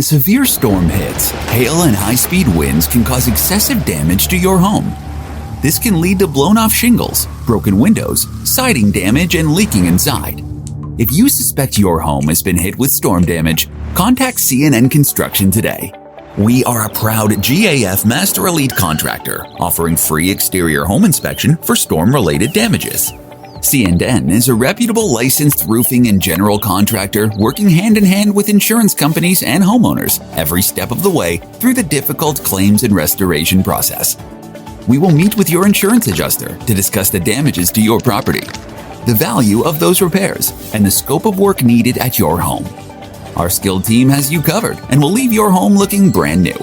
When a severe storm hits, hail and high-speed winds can cause excessive damage to your home. This can lead to blown-off shingles, broken windows, siding damage, and leaking inside. If you suspect your home has been hit with storm damage, contact CNN Construction today. We are a proud GAF Master Elite contractor, offering free exterior home inspection for storm-related damages. CNN is a reputable licensed roofing and general contractor working hand-in-hand with insurance companies and homeowners every step of the way through the difficult claims and restoration process. We will meet with your insurance adjuster to discuss the damages to your property, the value of those repairs, and the scope of work needed at your home. Our skilled team has you covered and will leave your home looking brand new.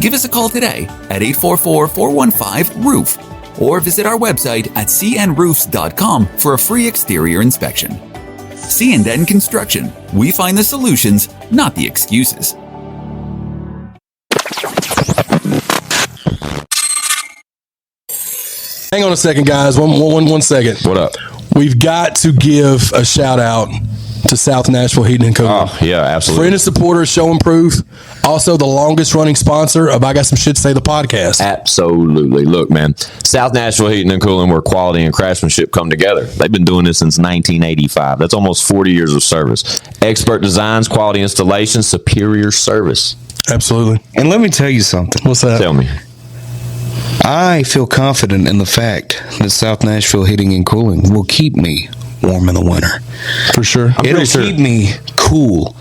Give us a call today at 844-415-ROOF or visit our website at cnroofs.com for a free exterior inspection. CNN Construction. We find the solutions, not the excuses. Hang on a second, guys. One second. What up? We've got to give a shout out to South Nashville Heating and Cooling. Oh, yeah, absolutely. Friend and supporter, show and proof. Also, the longest running sponsor of I Got Some Shit to Say, the podcast. Absolutely. Look, man, South Nashville Heating and Cooling, where quality and craftsmanship come together. They've been doing this since 1985. That's almost 40 years of service. Expert designs, quality installations, superior service. Absolutely. And let me tell you something. What's that? Tell me. I feel confident in the fact that South Nashville Heating and Cooling will keep me warm in the winter. For sure. It'll keep me cool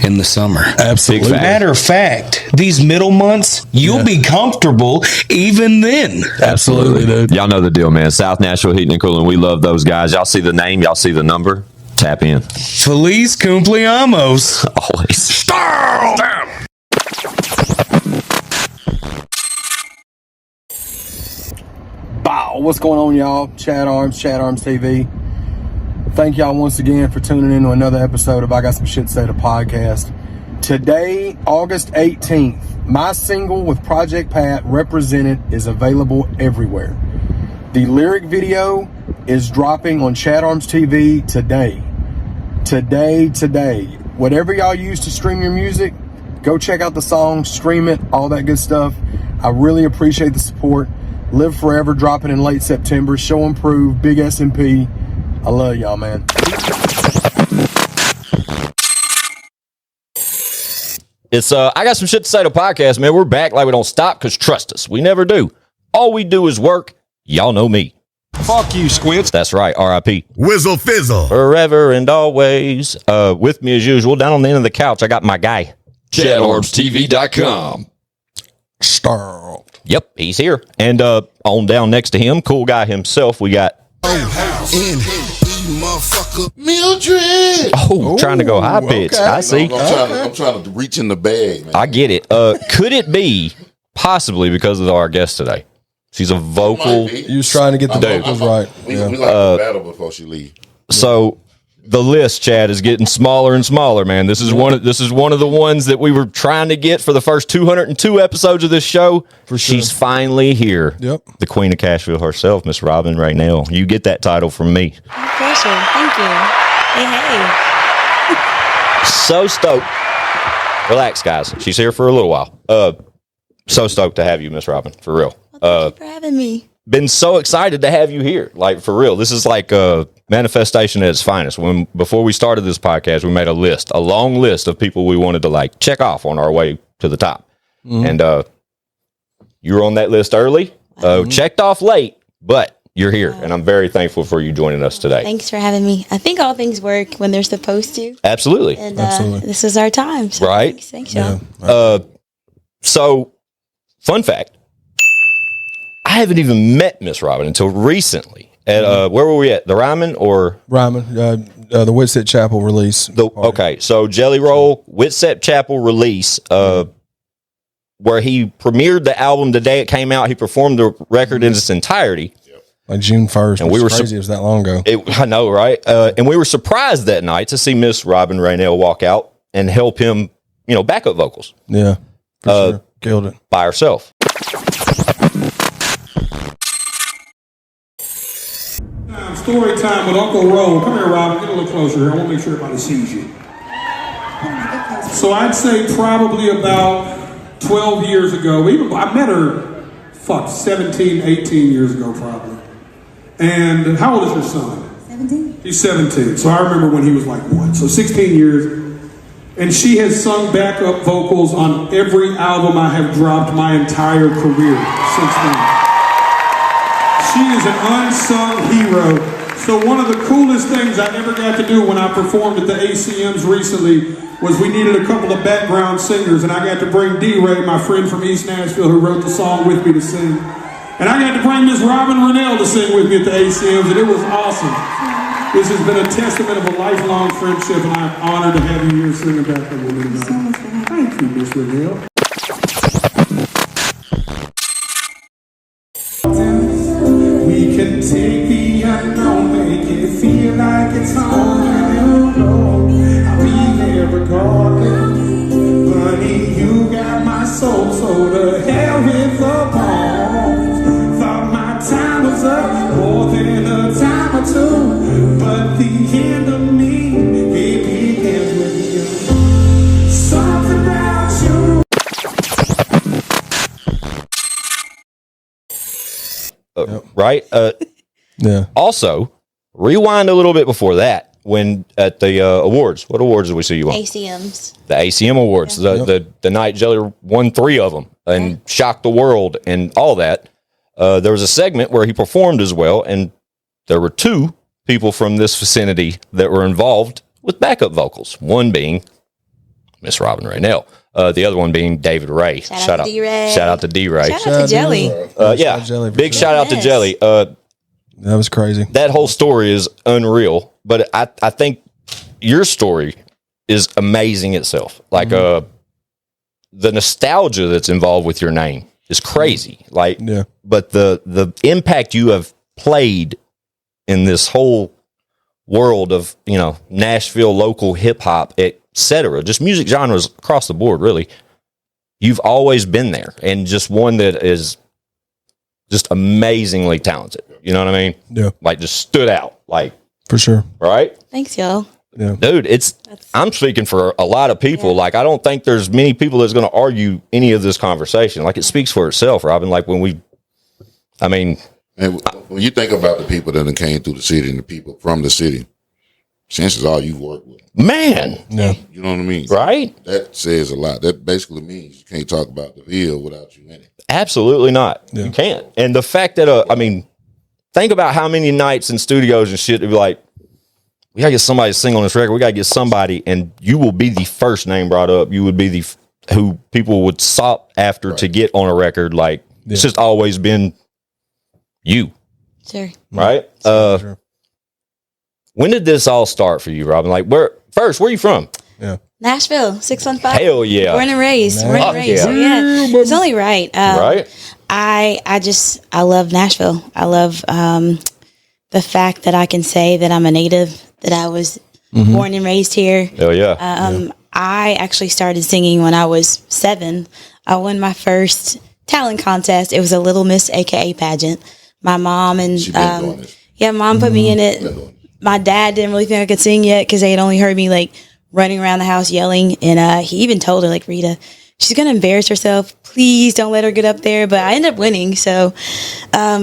in the summer. Absolutely. Matter of fact, these middle months, you'll be comfortable even then. Absolutely, dude. Y'all know the deal, man. South Nashville Heating and Cooling. We love those guys. Y'all see the name. Y'all see the number. Tap in. Feliz cumpleaños. Always. Stop! Bow. What's going on, y'all? ChadArmesTV. Thank y'all once again for tuning in to another episode of I Got Some Shit to Say, the podcast. Today, August 18th, my single with Project Pat, Represented, is available everywhere. The lyric video is dropping on ChadArmesTV today. Today. Whatever y'all use to stream your music, go check out the song, stream it, all that good stuff. I really appreciate the support. Live Forever dropping in late September. Show and Prove, Big S&P. I love y'all, man. It's I Got Some Shit to Say, the podcast, man. We're back like we don't stop, because trust us, we never do. All we do is work. Y'all know me. Fuck you, Squints. That's right, R.I.P. Whizzle Fizzle. Forever and always. With me as usual, down on the end of the couch, I got my guy. ChadArmesTV.com. Star. Yep, he's here. And on down next to him, cool guy himself, we got Mildred. trying to go high pitch. Okay. I see. I'm trying to reach in the bag, man. I get it. Could it be possibly because of our guest today? She's a vocal. You was trying to get the vocals right. We like to battle before she leaves. So the list, Chad, is getting smaller and smaller, man. This is one of the ones that we were trying to get for the first 202 episodes of this show. For sure. She's finally here. Yep. The Queen of Cashville herself, Miss Robin Raynelle. You get that title from me. My pleasure. Thank you. Hey. So stoked. Relax, guys. She's here for a little while. So stoked to have you, Miss Robin, for real. Well, thank you for having me. Been so excited to have you here, like for real. This is like a manifestation at its finest. Before we started this podcast, we made a long list of people we wanted to like check off on our way to the top, and you were on that list early. Checked off late, but you're here, and I'm very thankful for you joining us today. Thanks for having me. I think all things work when they're supposed to. Absolutely, and this is our time. So right? Thanks, y'all. Yeah. So, fun fact. I haven't even met Miss Robin until recently. At where were we at? The Ryman or Ryman? The Whitsett Chapel release. Okay, so Jelly Roll Whitsett Chapel release, where he premiered the album the day it came out. He performed the record in its entirety, like June 1st. And we were crazy. It was that long ago. I know, right? And we were surprised that night to see Miss Robin Raynelle walk out and help him, backup vocals. Yeah, for sure. Killed it by herself. Story time with Uncle Ro. Come here, Robin. Get a little closer. I want to make sure everybody sees you. So I'd say probably about 12 years ago. Even I met her, 17, 18 years ago probably. And how old is your son? 17. He's 17. So I remember when he was like 1. So 16 years. And she has sung backup vocals on every album I have dropped my entire career since then. She is an unsung hero. So one of the coolest things I ever got to do when I performed at the ACMs recently was we needed a couple of background singers, and I got to bring D-Ray, my friend from East Nashville, who wrote the song with me, to sing. And I got to bring Miss Raynelle to sing with me at the ACMs, and it was awesome. This has been a testament of a lifelong friendship, and I'm honored to have you here singing back up with me tonight. Thank you, Miss Raynelle. We can take the unknown, make it feel like it's home. I'll be there regardless. Honey, you got my soul, so to hell with the bones. Thought my time was up, more than a time or two. But the end of me, it begins with you. Something about you. Right? Yeah. Also, rewind a little bit before that. When at the awards, what awards did we see you on? ACMs. The ACM awards. The night Jelly won 3 of them and shocked the world and all that. There was a segment where he performed as well, and there were 2 people from this vicinity that were involved with backup vocals. One being Miss Robin Raynelle. The other one being David Ray. Shout out to D-Ray. Shout out to D-Ray. Shout out to Jelly. Yeah, Jelly, big sure. shout out to Jelly. That was crazy. That whole story is unreal, but I think your story is amazing itself. Like the nostalgia that's involved with your name is crazy. Like, Yeah. but the impact you have played in this whole world of, you know, Nashville local hip hop, etc., just music genres across the board, really. You've always been there, and just one that is just amazingly talented. You know what I mean? Yeah. Like, just stood out. Like, For sure. right? Thanks, y'all. Yeah. Dude, I'm speaking for a lot of people. Yeah. Like, I don't think there's many people that's going to argue any of this conversation. Like, it speaks for itself, Robin. Like, when And when you think about the people that came through the city and the people from the city, chances are you've worked with them. Man. Yeah. You know what I mean? Right? That says a lot. That basically means you can't talk about the Ville without you in it. Absolutely not. Yeah. You can't. And the fact that, think about how many nights in studios and shit, it'd be like, we got to get somebody to sing on this record. We got to get somebody, and you will be the first name brought up. You would be who people would sought after to get on a record. Like, it's just always been you. Sure. Right? Sure. When did this all start for you, Robin? Like, where are you from? Yeah. Nashville, 615. Hell yeah. Born and raised. Born Fuck and raised. So yeah. yeah, it's only right. Right? I love Nashville. I love the fact that I can say that I'm a native, that I was born and raised here. Hell yeah. I actually started singing when I was 7. I won my first talent contest. It was a Little Miss AKA pageant. My mom and She been doing this. mom put me in Been doing it. My dad didn't really think I could sing yet because they had only heard me like running around the house yelling. And he even told her, like, Rita, she's going to embarrass herself. Please don't let her get up there. But I ended up winning. So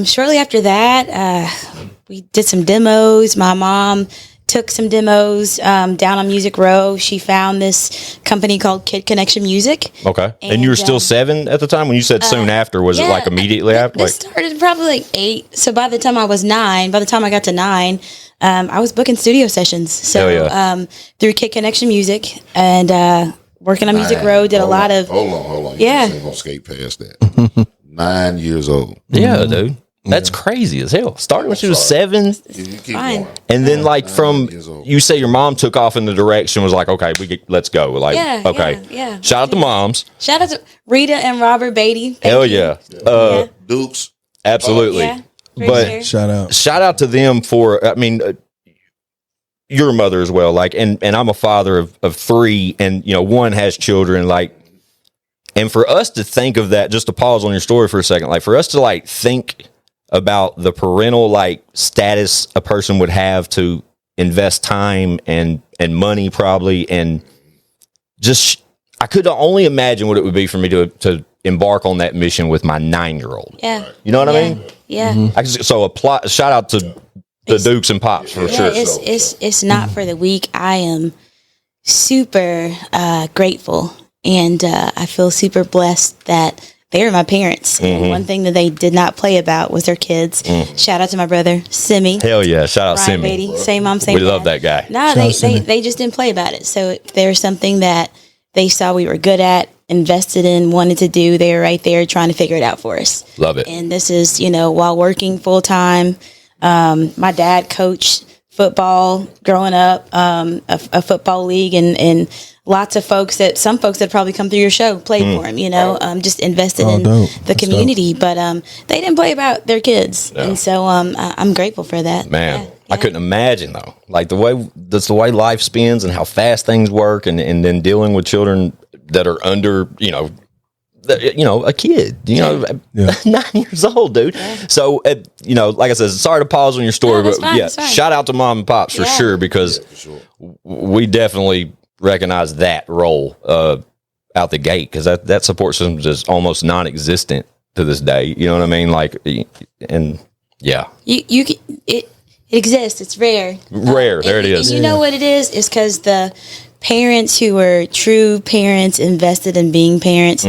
shortly after that, we did some demos. My mom took some demos down on Music Row. She found this company called Kid Connection Music. Okay. And you were still 7 at the time when you said soon after? Was it like immediately after? This started probably like 8. So by the time I was 9, by the time I got to 9, I was booking studio sessions. So Hell yeah. Through Kid Connection Music and working on Music Row, did a lot of. Hold on. Yeah. You ain't gonna skate past that. 9 years old. Yeah, dude. That's crazy as hell. Started when she was 7. You keep Fine. going. And then, like, from 9 years old. you say your mom took off in the direction, was like, okay, let's go. Like, Yeah, okay, yeah. Shout out to moms. Shout out to Rita and Robert Beatty. Thank Hell you. yeah, Yeah. Dukes. absolutely. Yeah. for But sure. Shout out. to them for. I mean, you're a mother as well. Like, and I'm a father of 3, and 1 has children. Like, and for us to think of that, just to pause on your story for a second, like for us to like think about the parental like status a person would have to invest time and money probably, and just I could only imagine what it would be for me to embark on that mission with my 9-year-old. Yeah. You know what I mean? Yeah. So shout out to the Dukes and Pops for sure. It's not for the weak. I am super grateful, and I feel super blessed that they were my parents. And one thing that they did not play about was their kids. Shout out to my brother, Simi. Hell yeah. Shout out Ryan Simi. Beatty, same mom, same We dad. love that guy. No, they just didn't play about it. So if there's something that they saw we were good at, invested in, wanted to do, they were right there trying to figure it out for us. Love it. And this is, while working full time. My dad coached football growing up, a football league, and lots of some folks that probably come through your show played for him, just invested in the community. But they didn't play about their kids. No. And so I'm grateful for that. Man, yeah. I couldn't imagine, though. Like the way life spins and how fast things work, and then dealing with children that are under, a kid, 9 years old, dude. Yeah. So, like I said, sorry to pause on your story, but fine. Shout out to mom and pops for sure, because we definitely recognize that role out the gate, because that support system is almost non-existent to this day. You know what I mean? Like, and yeah, it exists. It's rare. Rare. There it is. You know what it is? It's because the parents who are true parents, invested in being parents.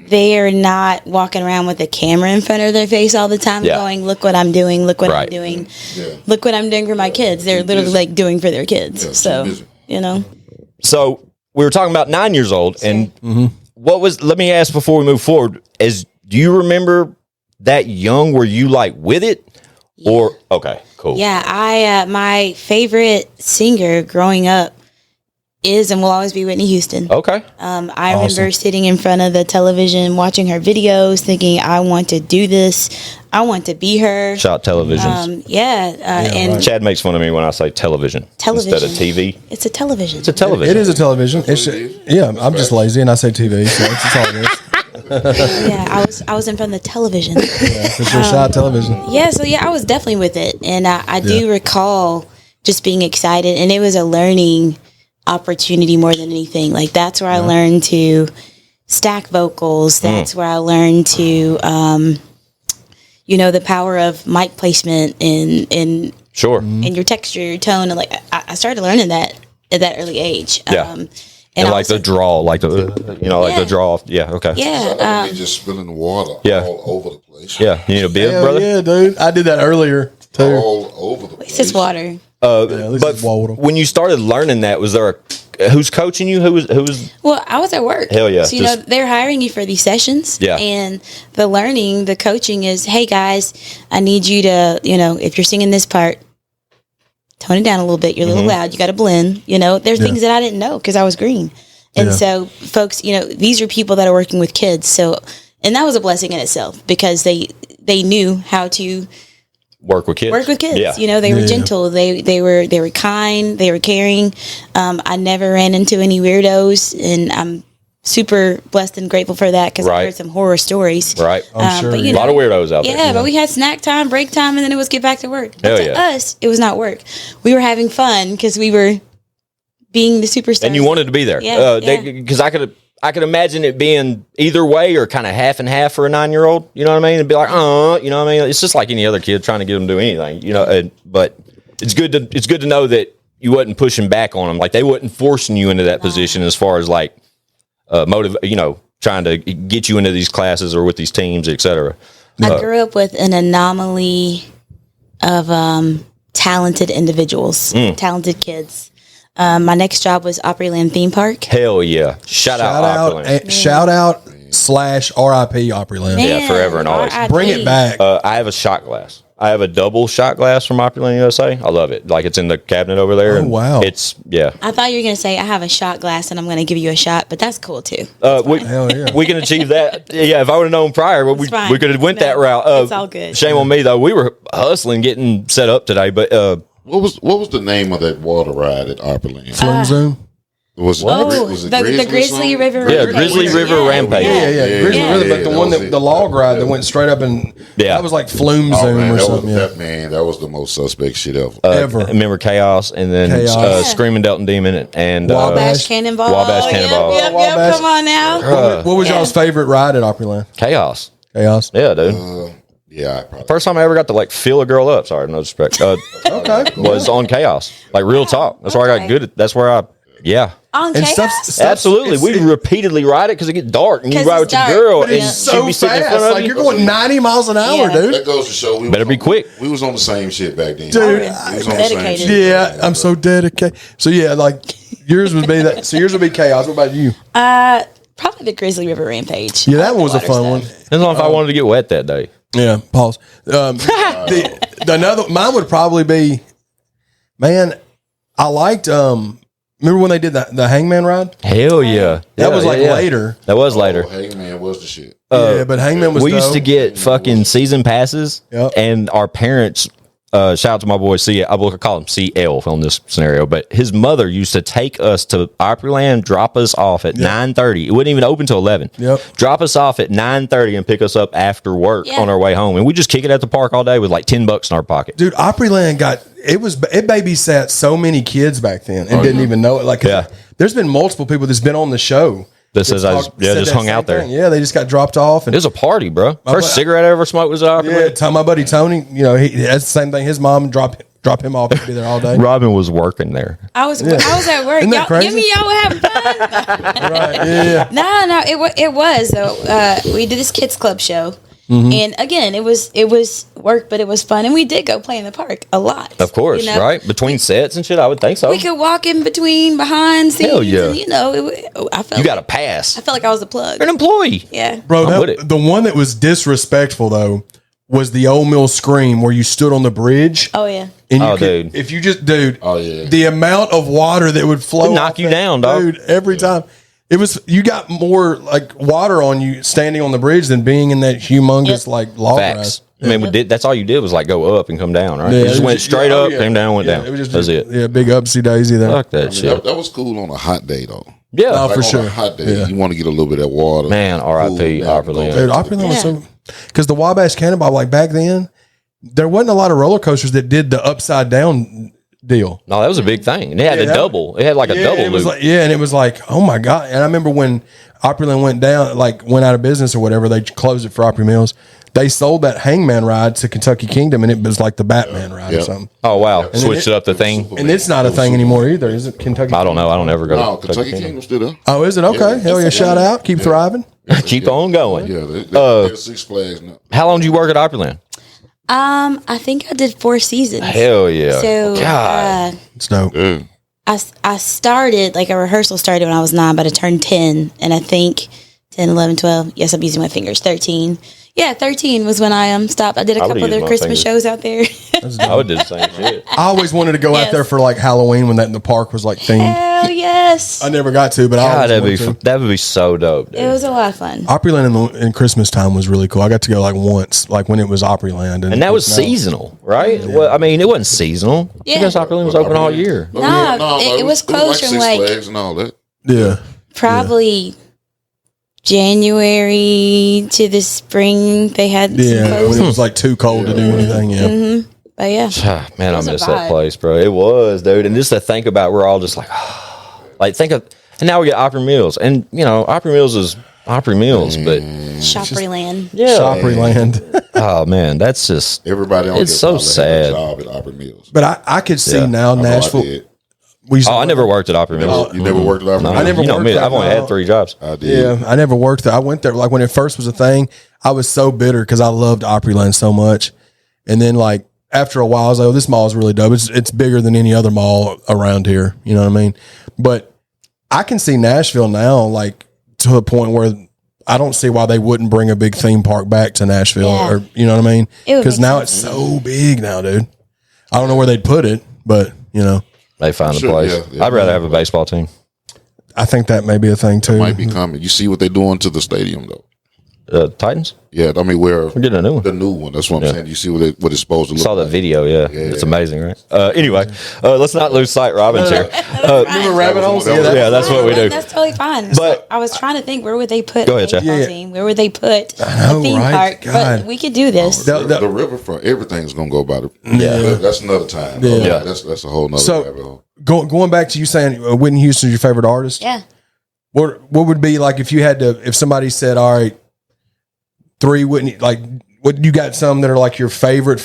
They are not walking around with a camera in front of their face all the time going, look what I'm doing, look what I'm doing, look what I'm doing for my kids. They're literally like doing for their kids. So, So we were talking about 9 years old, and let me ask before we move forward, do you remember that young? Were you like with it? Or, okay, cool. Yeah, my favorite singer growing up is and will always be Whitney Houston. Okay. I remember sitting in front of the television, watching her videos, thinking, I want to do this. I want to be her. Shout televisions. And right. Chad makes fun of me when I say television instead of TV. It's a television. It's a television. It is a television. I'm just lazy and I say TV, so it's all good. I was in front of the television. It's your shot television. I was definitely with it. And I do recall just being excited, and it was a learning opportunity more than anything. Like, that's where I learned to stack vocals. That's where I learned to the power of mic placement and your texture, your tone, and like I started learning that at that early age. And like the draw, the draw. Yeah, okay. Yeah. Just spilling water all over the place. Yeah, you need a bib, brother? Yeah, dude. I did that earlier too. All over the place. It's just water. But when you started learning that, was there who's coaching you? Who was? Well, I was at work. Hell yeah! So they're hiring you for these sessions. Yeah. And the coaching is, hey guys, I need you to, if you're singing this part, tone it down a little bit. You're a little loud. You got to blend. There's things that I didn't know because I was green. And so, folks, these are people that are working with kids. So, and that was a blessing in itself, because they knew how to work with kids. Yeah. They were gentle. They were kind. They were caring. I never ran into any weirdos, and I'm super blessed and grateful for that, because I heard some horror stories. Right. I'm sure. But, a lot of weirdos out there. Yeah, but we had snack time, break time, and then it was get back to work. But to us, it was not work. We were having fun because we were being the superstars. And you wanted to be there. Because I could imagine it being either way, or kind of half and half for a 9-year-old. You know what I mean? It'd be like, you know what I mean? It's just like any other kid trying to get them to do anything, but it's good to know that you wasn't pushing back on them. Like, they wasn't forcing you into that position as far as like trying to get you into these classes or with these teams, etc. I grew up with an anomaly of talented individuals, talented kids. My next job was Opryland theme park. Hell yeah! Shout out Opryland. Shout out / RIP Opryland. Yeah, forever and always. Bring it back. I have a shot glass. I have a double shot glass from Opryland, USA. I love it. Like, it's in the cabinet over there. Oh, wow. It's, I thought you were going to say, I have a shot glass and I'm going to give you a shot, but that's cool too. Hell yeah. We can achieve that. Yeah, if I would have known prior, we could have went that route. It's all good. Shame on me, though. We were hustling, getting set up today, but... What was the name of that water ride at Opryland? Fling Zoom? Was it the Grizzly River Yeah, Grizzly River Rampage. Yeah. Grizzly River, but the one the log ride that went straight up and that was like Flume Zoom or something. That was the most suspect shit ever. I remember Chaos and then Screaming Delton Demon and Wabash Cannonball. Wabash Cannonball. Yep, come on now. What was y'all's favorite ride at Opryland? Chaos. Yeah, dude. Yeah, first time I ever got to like feel a girl up. Sorry, no disrespect. Was on Chaos. Like real talk. That's where I got good at. That's where On Chaos? Absolutely. We repeatedly ride it because it gets dark and you ride with your girl and so be sitting in fast. front of Like you. you're going 90 miles an hour, dude. That goes to show we better be quick. We was on the same shit back then, dude. We was on dedicated. the same shit. Yeah, I'm so dedicated. So yeah, like yours would be that. So yours would be Chaos. What about you? Probably the Grizzly River Rampage. Yeah, that one was a fun one. Depends on if I wanted to get wet that day. Yeah, pause. Another mine would probably be, man. I liked. Remember when they did the Hangman ride? Hell yeah, that was later. That was later. Hangman was the shit. Yeah, but Hangman was. We used to get fucking season passes, and our parents. Shout out to my boy C. I will call him CL on this scenario, but his mother used to take us to Opryland, drop us off at 9:30. It wouldn't even open till 11. Drop us off at 9:30 and pick us up after work on our way home, and we just kick it at the park all day with like $10 in our pocket. Dude, Opryland it babysat so many kids back then and didn't even know it. Like, there's been multiple people that's been on the show. That says just hung out there. Yeah, they just got dropped off. And it was a party, bro. First cigarette I ever smoked was at Opryland. Yeah, my buddy Tony, that's the same thing. His mom drop him off to be there all day. Robin was working there. I was at work. Isn't that crazy? Give me y'all having fun. Right, yeah. No, it was though. We did this kids club show. And again, it was work, but it was fun, and we did go play in the park a lot. Of course, right? Between sets and shit, I would think so. We could walk in behind scenes. Hell yeah! And, I felt you got a pass. I felt like I was a plug. You're an employee. Yeah, bro. The one that was disrespectful though was the Old Mill Scream, where you stood on the bridge. Oh yeah. And dude, if you just the amount of water that would flow, knock you down, dog. Dude, every time. You got more like water on you standing on the bridge than being in that humongous like log ride. I mean, that's all you did was like go up and come down, right? You just went straight up, came down, went down. That's it. Yeah, big upsy daisy there. Fuck that shit. That was cool on a hot day though. Yeah, for sure. On a hot day, you want to get a little bit of water. Man, R.I.P. Opryland. Dude, Opryland was so because the Wabash Cannonball, like back then, there wasn't a lot of roller coasters that did the upside down deal. No, that was a big thing. And they had a double. It had like a double loop. And it was like, oh my God. And I remember when Opryland went out of business or whatever, they closed it for Opry Mills. They sold that Hangman ride to Kentucky Kingdom, and it was like the Batman ride or something. Oh, wow. Switched it up the thing. And it's not a thing anymore either, is it? Kentucky I don't know. I don't ever go to Kentucky Kingdom still there. Oh, is it? Okay. Hell yeah. Shout out. Keep thriving. Keep on going. Yeah, they're Six Flags now. How long did you work at Opryland? I think I did 4 seasons. Hell yeah. So, God. It's dope. I started, like a rehearsal started when I was 9, but I turned 10, and I think 10, 11, 12. Yes, I'm using my fingers. 13. Yeah, 13 was when I stopped. I did a couple of their Christmas shows out there. I would do the same shit. I always wanted to go out there for like Halloween when the park was like themed. Hell yes. I never got to, but that would be so dope, dude. It was a lot of fun. Opryland in Christmas time was really cool. I got to go like once, like when it was Opryland. And that was seasonal, right? Yeah. Well, I mean, it wasn't seasonal. Yeah. Because Opryland was open all year. No, it was closed from Six Flags and all that. Yeah. Probably January to the spring. They had when it was like too cold to do anything. Yeah. Mm-hmm. But yeah. Man, I miss that place, bro. It was, dude. And just to think about, we're all just like, think of, and now we get Opry Mills. And, Opry Mills is Opry Mills, but Shopryland. Yeah. Shopryland. Oh, man, that's just, everybody on it's so sad. Job at Opry Mills. But I could see now Nashville. I never worked at Opry Mills. You never worked at Opry Mills? I never worked there. I've only had 3 jobs. I did. Yeah, I never worked there. I went there like when it first was a thing. I was so bitter because I loved Opryland so much. And then like after a while, I was like, this mall is really dope. It's bigger than any other mall around here. You know what I mean? But I can see Nashville now like to a point where I don't see why they wouldn't bring a big theme park back to Nashville or, you know what I mean? Because now it's so big now, dude. I don't know where they'd put it, but they find a place. Yeah. I'd rather have a baseball team. I think that may be a thing too. It might be coming. You see what they're doing to the stadium though. Titans? Yeah, I mean, we're getting a new one. The new one. That's what I'm saying. You see what it's supposed to look Saw like. that video, yeah. It's amazing, right? Anyway, let's not lose sight. Robin's here. Remember rabbit holes? Yeah, that's what we do. That's totally fine. But- So I was trying to think, where would they put Go ahead, the Chad. baseball team? Where would they put know, the theme right? park? God. But we could do this. The riverfront, everything's gonna go by the. Yeah. That's another time. Yeah. That's a whole nother rabbit hole. Going back to you saying Whitney Houston's your favorite artist. Yeah. What would be like if you had to, if somebody said, all right, 3 Whitney, like, what, you got some that are like your favorite,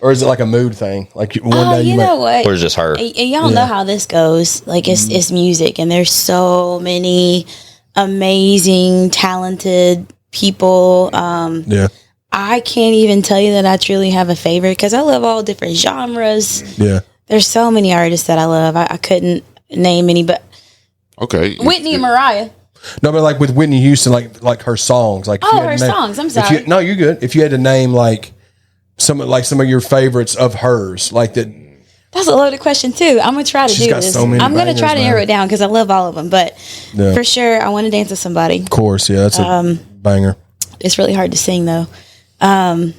or is it like a mood thing? Like one day you know what? Or is just her? And y'all know how this goes. Like it's music, and there's so many amazing, talented people. Yeah. I can't even tell you that I truly have a favorite because I love all different genres. Yeah. There's so many artists that I love. I couldn't name any, but Okay. Whitney and Mariah. No, but like with Whitney Houston, like her songs, like if you had her to name- songs. I'm if sorry. you- no, you're good. If you had to name like some of your favorites of hers, like that. That's a loaded question too. I'm gonna try to She's do got this. so many I'm gonna try to bangers, narrow man. it down because I love all of them. But Yeah. for sure, I want to dance with somebody. Of course, yeah, that's a banger. It's really hard to sing though. That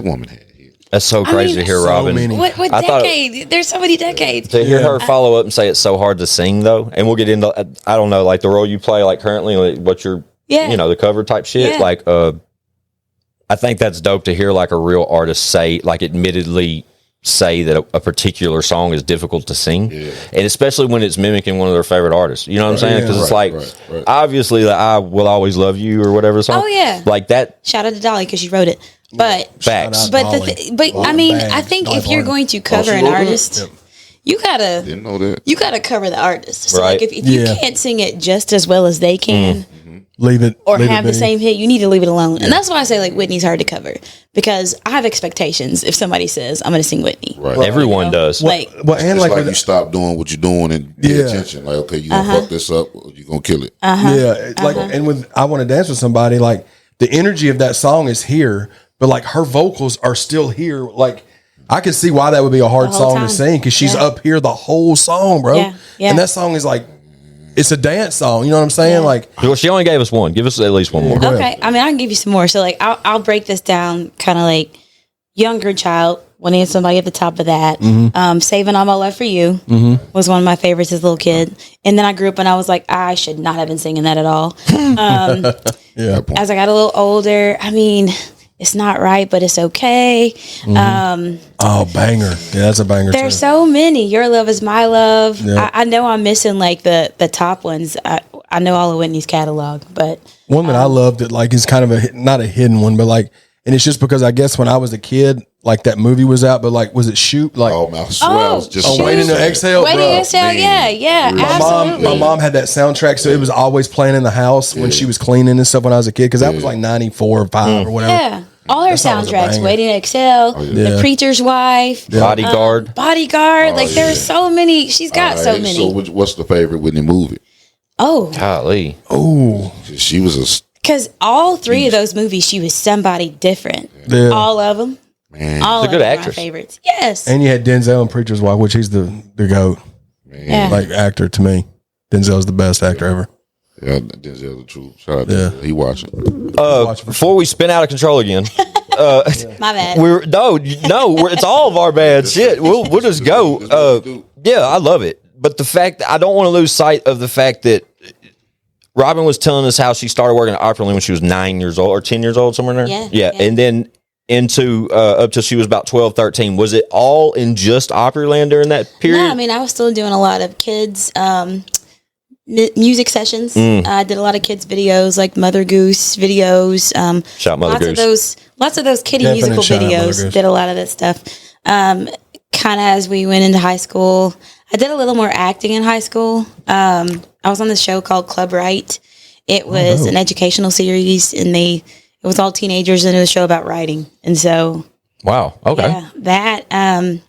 woman had hit. That's so crazy to hear so Robin. many. What I thought- decade? There's so many decades. To hear her follow up and say it's so hard to sing, though, and we'll get into, I don't know, like the role you play, like currently, like what you're, the cover type shit. Yeah. Like, I think that's dope to hear, like a real artist say, like, admittedly say that a particular song is difficult to sing, and especially when it's mimicking one of their favorite artists. You know what I'm saying? Because it's like, obviously, that I Will Always Love You or whatever the song. Oh, yeah. Like that. Shout out to Dolly because she wrote it. But Facts. but I mean, bang. I think Dolly if you're Parton. going to cover she an wrote that? artist, you gotta Didn't know that. you gotta cover the artist. So Right. like if you Yeah. can't sing it just as well as they can, Leave it or leave it have the be. same hit, you need to leave it alone. And that's why I say like Whitney's hard to cover because I have expectations. If somebody says I'm going to sing Whitney, Right. Everyone does. like Well, and It's like, like with- you stop doing what you're doing and pay Yeah. attention. Like, okay, you gonna fuck this up, or you gonna kill it. yeah, like, and with I Want to Dance with Somebody, like the energy of that song is here, but like her vocals are still here. Like I could see why that would be a hard whole song time. to sing because she's Yeah. up here the whole song, bro. Yeah, yeah. And that song is like, it's a dance song. You know what I'm saying? Yeah. Like, Well, she only gave us one. Give us at least one more. Go okay, ahead. I mean I can give you some more. So like I'll break this down kind of like younger child. Wanting somebody at the top of that. Saving All My Love for You was one of my favorites as a little kid. And then I grew up and I was like, I should not have been singing that at all. yeah, As I got a little older, I mean, it's not right, but it's okay. oh banger, yeah, that's a banger. There's too. so many. Your Love Is My Love. Yeah. I know I'm missing like the top ones. I know all of Whitney's catalog, but One that I loved that like is kind of not a hidden one, but like, and it's just because I guess when I was a kid, like that movie was out, but like, was it Shoot? Like, Oh man, I swear I was just Waiting to Exhale, Waiting bro. to Exhale, yeah, absolutely. My mom had that soundtrack, so it was always playing in the house when she was cleaning and stuff when I was a kid, because that was like 94 or 5 or whatever. Yeah. All her song was a soundtracks, banger. Waiting to Exhale, Yeah. The Preacher's Wife, Bodyguard. Bodyguard. Like there's so many. She's got so many. So, what's the favorite Whitney movie? Oh, Golly. Oh, She was a because all three of those movies, she was somebody different. yeah. All of them. man. All She's a of good them are actress. my favorites. Yes. And you had Denzel in Preacher's Wife, which he's the GOAT, yeah. like actor to me. Denzel's the best actor ever. Yeah, Denzel the truth. Shout out Yeah. to he watching. Before we spin out of control again, My bad. it's all of our bad shit. We'll just go. Yeah, I love it. But the fact that I don't want to lose sight of the fact that Robin was telling us how she started working at Opryland when she was 9 years old or 10 years old, somewhere in there. Yeah. And then into up till she was about 12, 13. Was it all in just Opryland during that period? No, I mean, I was still doing a lot of kids music sessions. I did a lot of kids videos, like Mother Goose videos. Shout Mother Goose. Lots of those kiddie Definite musical shout out Mother videos. Goose. Did a lot of that stuff. Kind of as we went into high school, I did a little more acting in high school. I was on this show called Club Right. It was an educational series, and it was all teenagers, and it was a show about writing. And so, Wow. Okay. yeah, that That's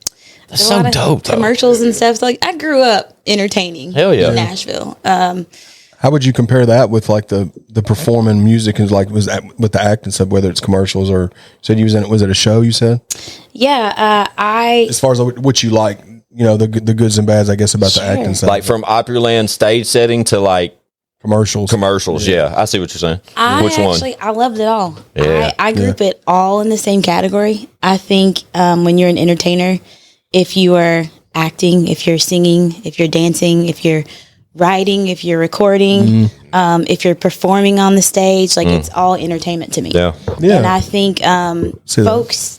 a so lot of dope. Though. commercials and stuff. So, like, I grew up entertaining. Hell yeah. In Nashville. How would you compare that with like the performing music and like was that with the acting stuff, whether it's commercials or said you was in it? Was it a show? You said Yeah, as far as what you like, you know, the goods and bads, I guess, about the Sure. acting stuff. Like from Opryland stage setting to like commercials. Yeah, I see what you're saying. I loved it all. Yeah. I group it all in the same category. I think when you're an entertainer, if you are acting, if you're singing, if you're dancing, if you're writing, if you're recording, if you're performing on the stage, like it's all entertainment to me. Yeah. And I think folks,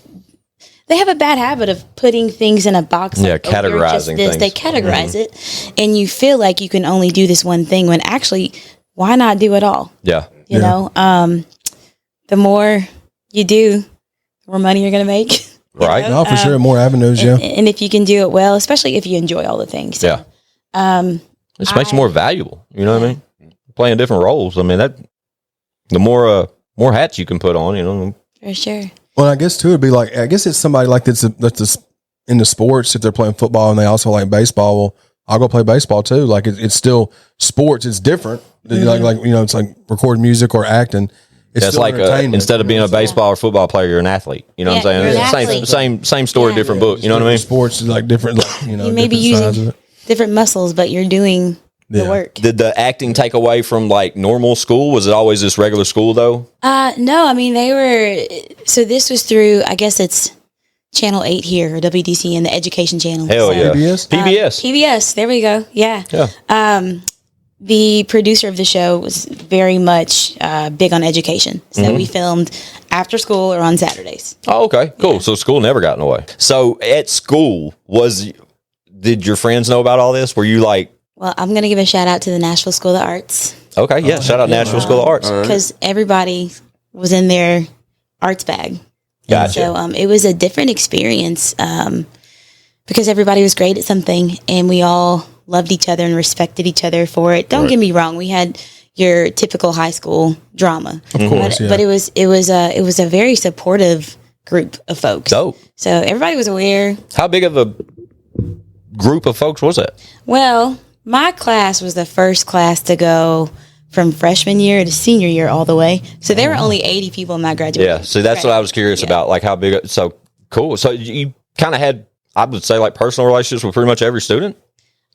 they have a bad habit of putting things in a box. Yeah, like, categorizing things. They categorize it, and you feel like you can only do this one thing when actually, why not do it all? Yeah. You know, the more you do, the more money you're going to make. Right. No, for sure. More avenues, And if you can do it well, especially if you enjoy all the things. So, It makes you more valuable. You know what I mean? Playing different roles. I mean, that the more hats you can put on, you know. For sure. Well, I guess too, it'd be like, I guess it's somebody like that's into sports. If they're playing football and they also like baseball, well, I'll go play baseball too. Like it's still sports. It's different. Like you know, it's like recording music or acting. It's It's like instead of being a baseball or football player, you're an athlete. You know what I'm you're an saying? athlete. Same story, different book. You know what I mean? Sports is like different. Like, you know, You may be different sides of using it. different muscles, but you're doing the work. Did the acting take away from like normal school? Was it always this regular school though? No, I mean, so this was through, I guess it's Channel 8 here, or WDC, and the Education Channel. Hell So, yeah. PBS? PBS, there we go. Yeah. The producer of the show was very much big on education. So we filmed after school or on Saturdays. Oh, okay. Cool. So school never got in the way. So at school, did your friends know about all this? Were you like, Well, I'm going to give a shout out to the Nashville School of the Arts. okay, yeah, shout out Nashville School of Arts. Because everybody was in their arts bag. Gotcha. So it was a different experience because everybody was great at something and we all loved each other and respected each other for it. Don't get me wrong, we had your typical high school drama, of course, but it was a very supportive group of folks. Dope. So everybody was aware. How big of a group of folks was that? Well, my class was the first class to go from freshman year to senior year all the way. So there were only 80 people in my graduation. Yeah. See, that's what I was curious about. Like how big. So cool. So you kind of had, I would say, like personal relationships with pretty much every student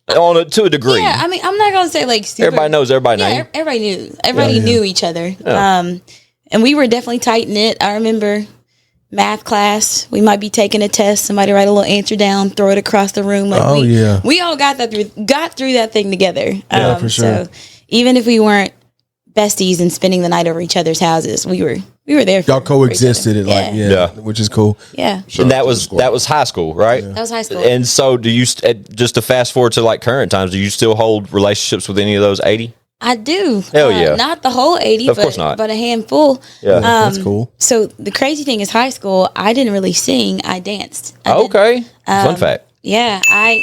to a degree. Yeah. I mean, I'm not going to say like super, everybody knows everybody name. Everybody knew. Everybody knew each other. Yeah. And we were definitely tight knit. I remember math class, we might be taking a test, somebody write a little answer down, throw it across the room. Like we all got through that thing together. Yeah, for sure. So even if we weren't besties and spending the night over each other's houses, we were there. Y'all coexisted it, like which is cool. Yeah. Sure. And that was high school, right? That was high school. And so, do you just to fast forward to like current times? Do you still hold relationships with any of those 80? I do. Hell yeah. Not the whole 80, Of course not. but a handful. Yeah. That's cool. So the crazy thing is, high school, I didn't really sing. I danced. Okay. Fun fact. Yeah, I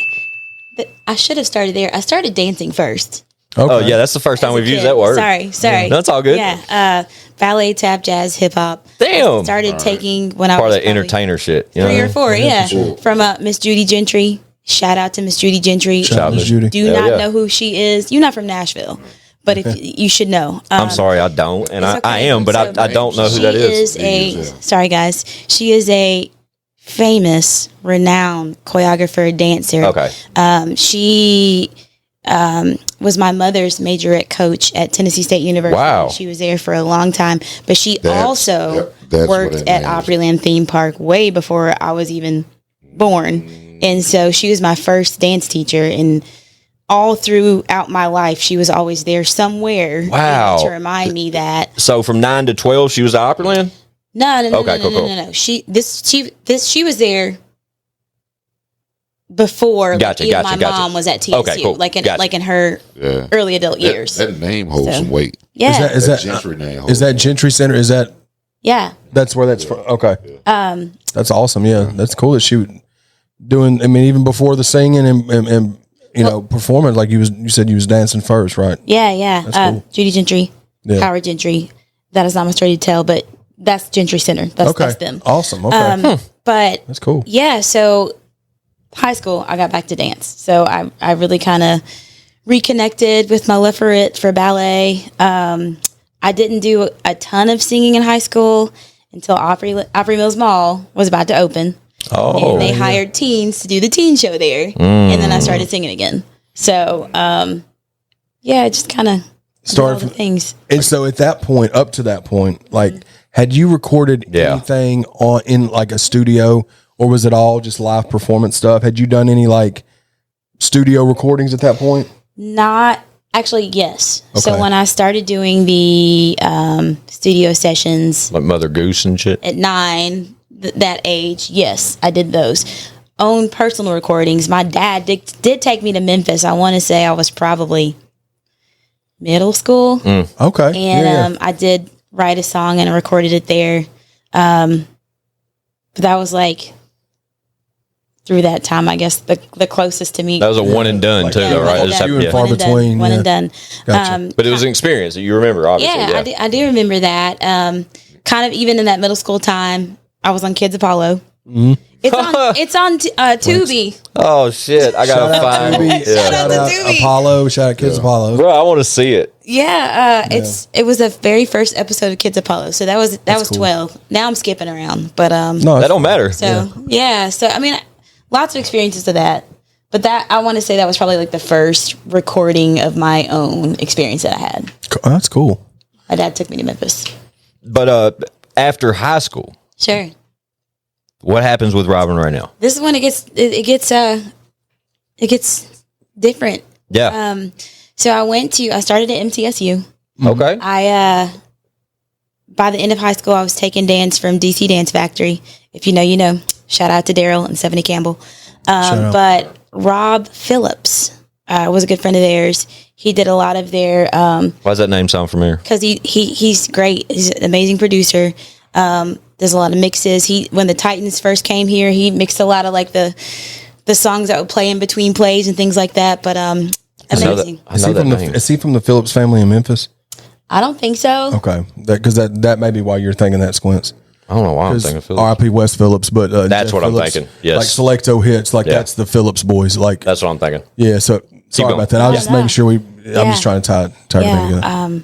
should have started there. I started dancing first. Okay. Oh yeah, that's the first time we've used that word. Sorry. That's all good. Yeah. Ballet, tap, jazz, hip hop. Damn. I started taking when I Part was of that entertainer shit. You 3 know? or 4. Yeah. From Miss Judy Gentry. Shout out to Miss Judy Gentry. Shout out to Miss Judy. Do not know who she is. You're not from Nashville, but if you should know. I'm sorry, I don't, and it's okay. I am, but I don't know who that is. Sorry guys, she is a famous, renowned choreographer, dancer. Okay. She was my mother's majorette coach at Tennessee State University. Wow. She was there for a long time, but she also worked at Opryland theme park way before I was even born. And so she was my first dance teacher, and all throughout my life, she was always there somewhere. Wow. To remind me that. So from 9 to 12, she was at Opryland? No. Okay, cool. No. She was there before my mom was at TSU. Okay, cool. Like in her early adult years. That name holds some weight. Yeah. Is that Gentry name? Is that Gentry Center? Is that? Yeah. That's where that's from. Okay. That's awesome. Yeah, that's cool that she would doing. I mean, even before the singing and you know performing, like you said you was dancing first, right? Yeah. That's cool. Judy Gentry, Howard Gentry. That is not my story to tell, but that's Gentry Center. That's them. Awesome. Okay. But that's cool. Yeah. So high school, I got back to dance. So I really kind of reconnected with my love for it for ballet. I didn't do a ton of singing in high school until Opry Mills Mall was about to open. Oh, and they hired teens to do the teen show there. And then I started singing again. So, it just kind of Started all the from things. And so at that point, up to that point, like, had you recorded anything in like a studio, or was it all just live performance stuff? Had you done any like studio recordings at that point? Not actually, yes. Okay. So when I started doing the studio sessions, like Mother Goose and shit. At 9, that age, yes, I did those. Own personal recordings. My dad did take me to Memphis. I want to say I was probably middle school. Okay. And I did write a song and I recorded it there. But that was like through that time, I guess the closest to me. That was a one and done too, though, right? Few and far between. One and done. Gotcha. But it was an experience that you remember, obviously. Yeah, I do remember that. Kind of even in that middle school time, I was on Kids Apollo. It's on Tubi. Oh shit! I gotta find it. Shout out to Shout out Tubi. Apollo. Shout out Kids Apollo. Bro, I want to see it. Yeah, it was the very first episode of Kids Apollo. So that was cool. 12. Now I'm skipping around, but No, That don't matter. so so I mean, lots of experiences to that. But that I want to say that was probably like the first recording of my own experience that I had. that's cool. My dad took me to Memphis. But after high school, Sure. what happens with Robin right now? This is when it gets different. Yeah. So I started at MTSU. Okay. By the end of high school, I was taking dance from DC Dance Factory. If you know, you know. Shout out to Daryl and Stephanie Campbell. But Rob Phillips was a good friend of theirs. He did a lot of their. Why does that name sound familiar? Because he's great. He's an amazing producer. There's a lot of mixes. When the Titans first came here, he mixed a lot of like the songs that would play in between plays and things like that. But amazing. I know that name. Is he from the Phillips family in Memphis? I don't think so. Okay, because that may be why you're thinking that, Squints. I don't know why I'm thinking Phillips. R.I.P. Wes Phillips, but That's Jeff what I'm Phillips, thinking. Yes. like Selecto hits, like that's the Phillips boys. Like That's what I'm thinking. yeah. So sorry going. about that. I was just making sure I'm just trying to tie everything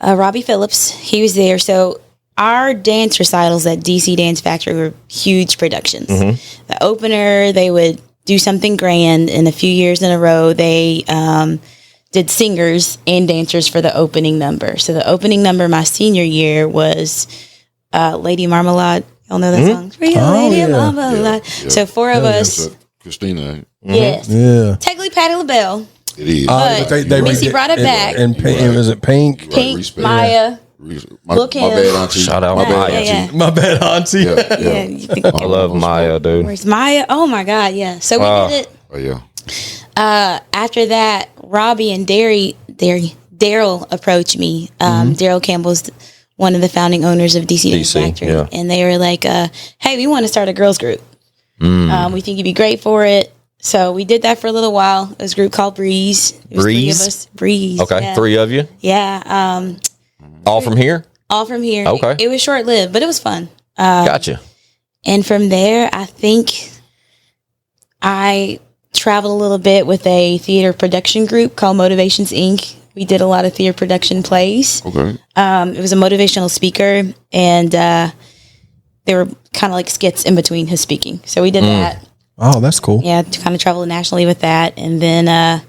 together. Robbie Phillips, he was there. So our dance recitals at DC Dance Factory were huge productions. The opener, they would do something grand, and a few years in a row, they did singers and dancers for the opening number. So the opening number my senior year was Lady Marmalade. Y'all know that song? Lady Marmalade. Yeah. So four of us. Christina. Yes. Yeah. Technically Patti LaBelle. It is. But Missy brought it back. And was it Pink? Pink, respect. Maya. My Look him. bad auntie. Shout out my bad Maya. auntie. Yeah. My bad, Auntie. Yeah. You think, I love Maya, dude. where's Maya? Oh my God, yeah. So we did it. Oh yeah. After that, Robbie and Daryl approached me. Daryl Campbell's one of the founding owners of DC Dance Factory. yeah. And they were like, hey, we want to start a girls group. We think you'd be great for it. So we did that for a little while. It was a group called Breeze. It was 3 of us. Breeze. Okay. Yeah. 3 of you? Yeah. All from here? All from here. Okay. It was short lived, but it was fun. Gotcha. And from there, I think I traveled a little bit with a theater production group called Motivations Inc. We did a lot of theater production plays. Okay. It was a motivational speaker, and they were kind of like skits in between his speaking. So we did that. Oh, that's cool. Yeah, to kind of travel nationally with that. And then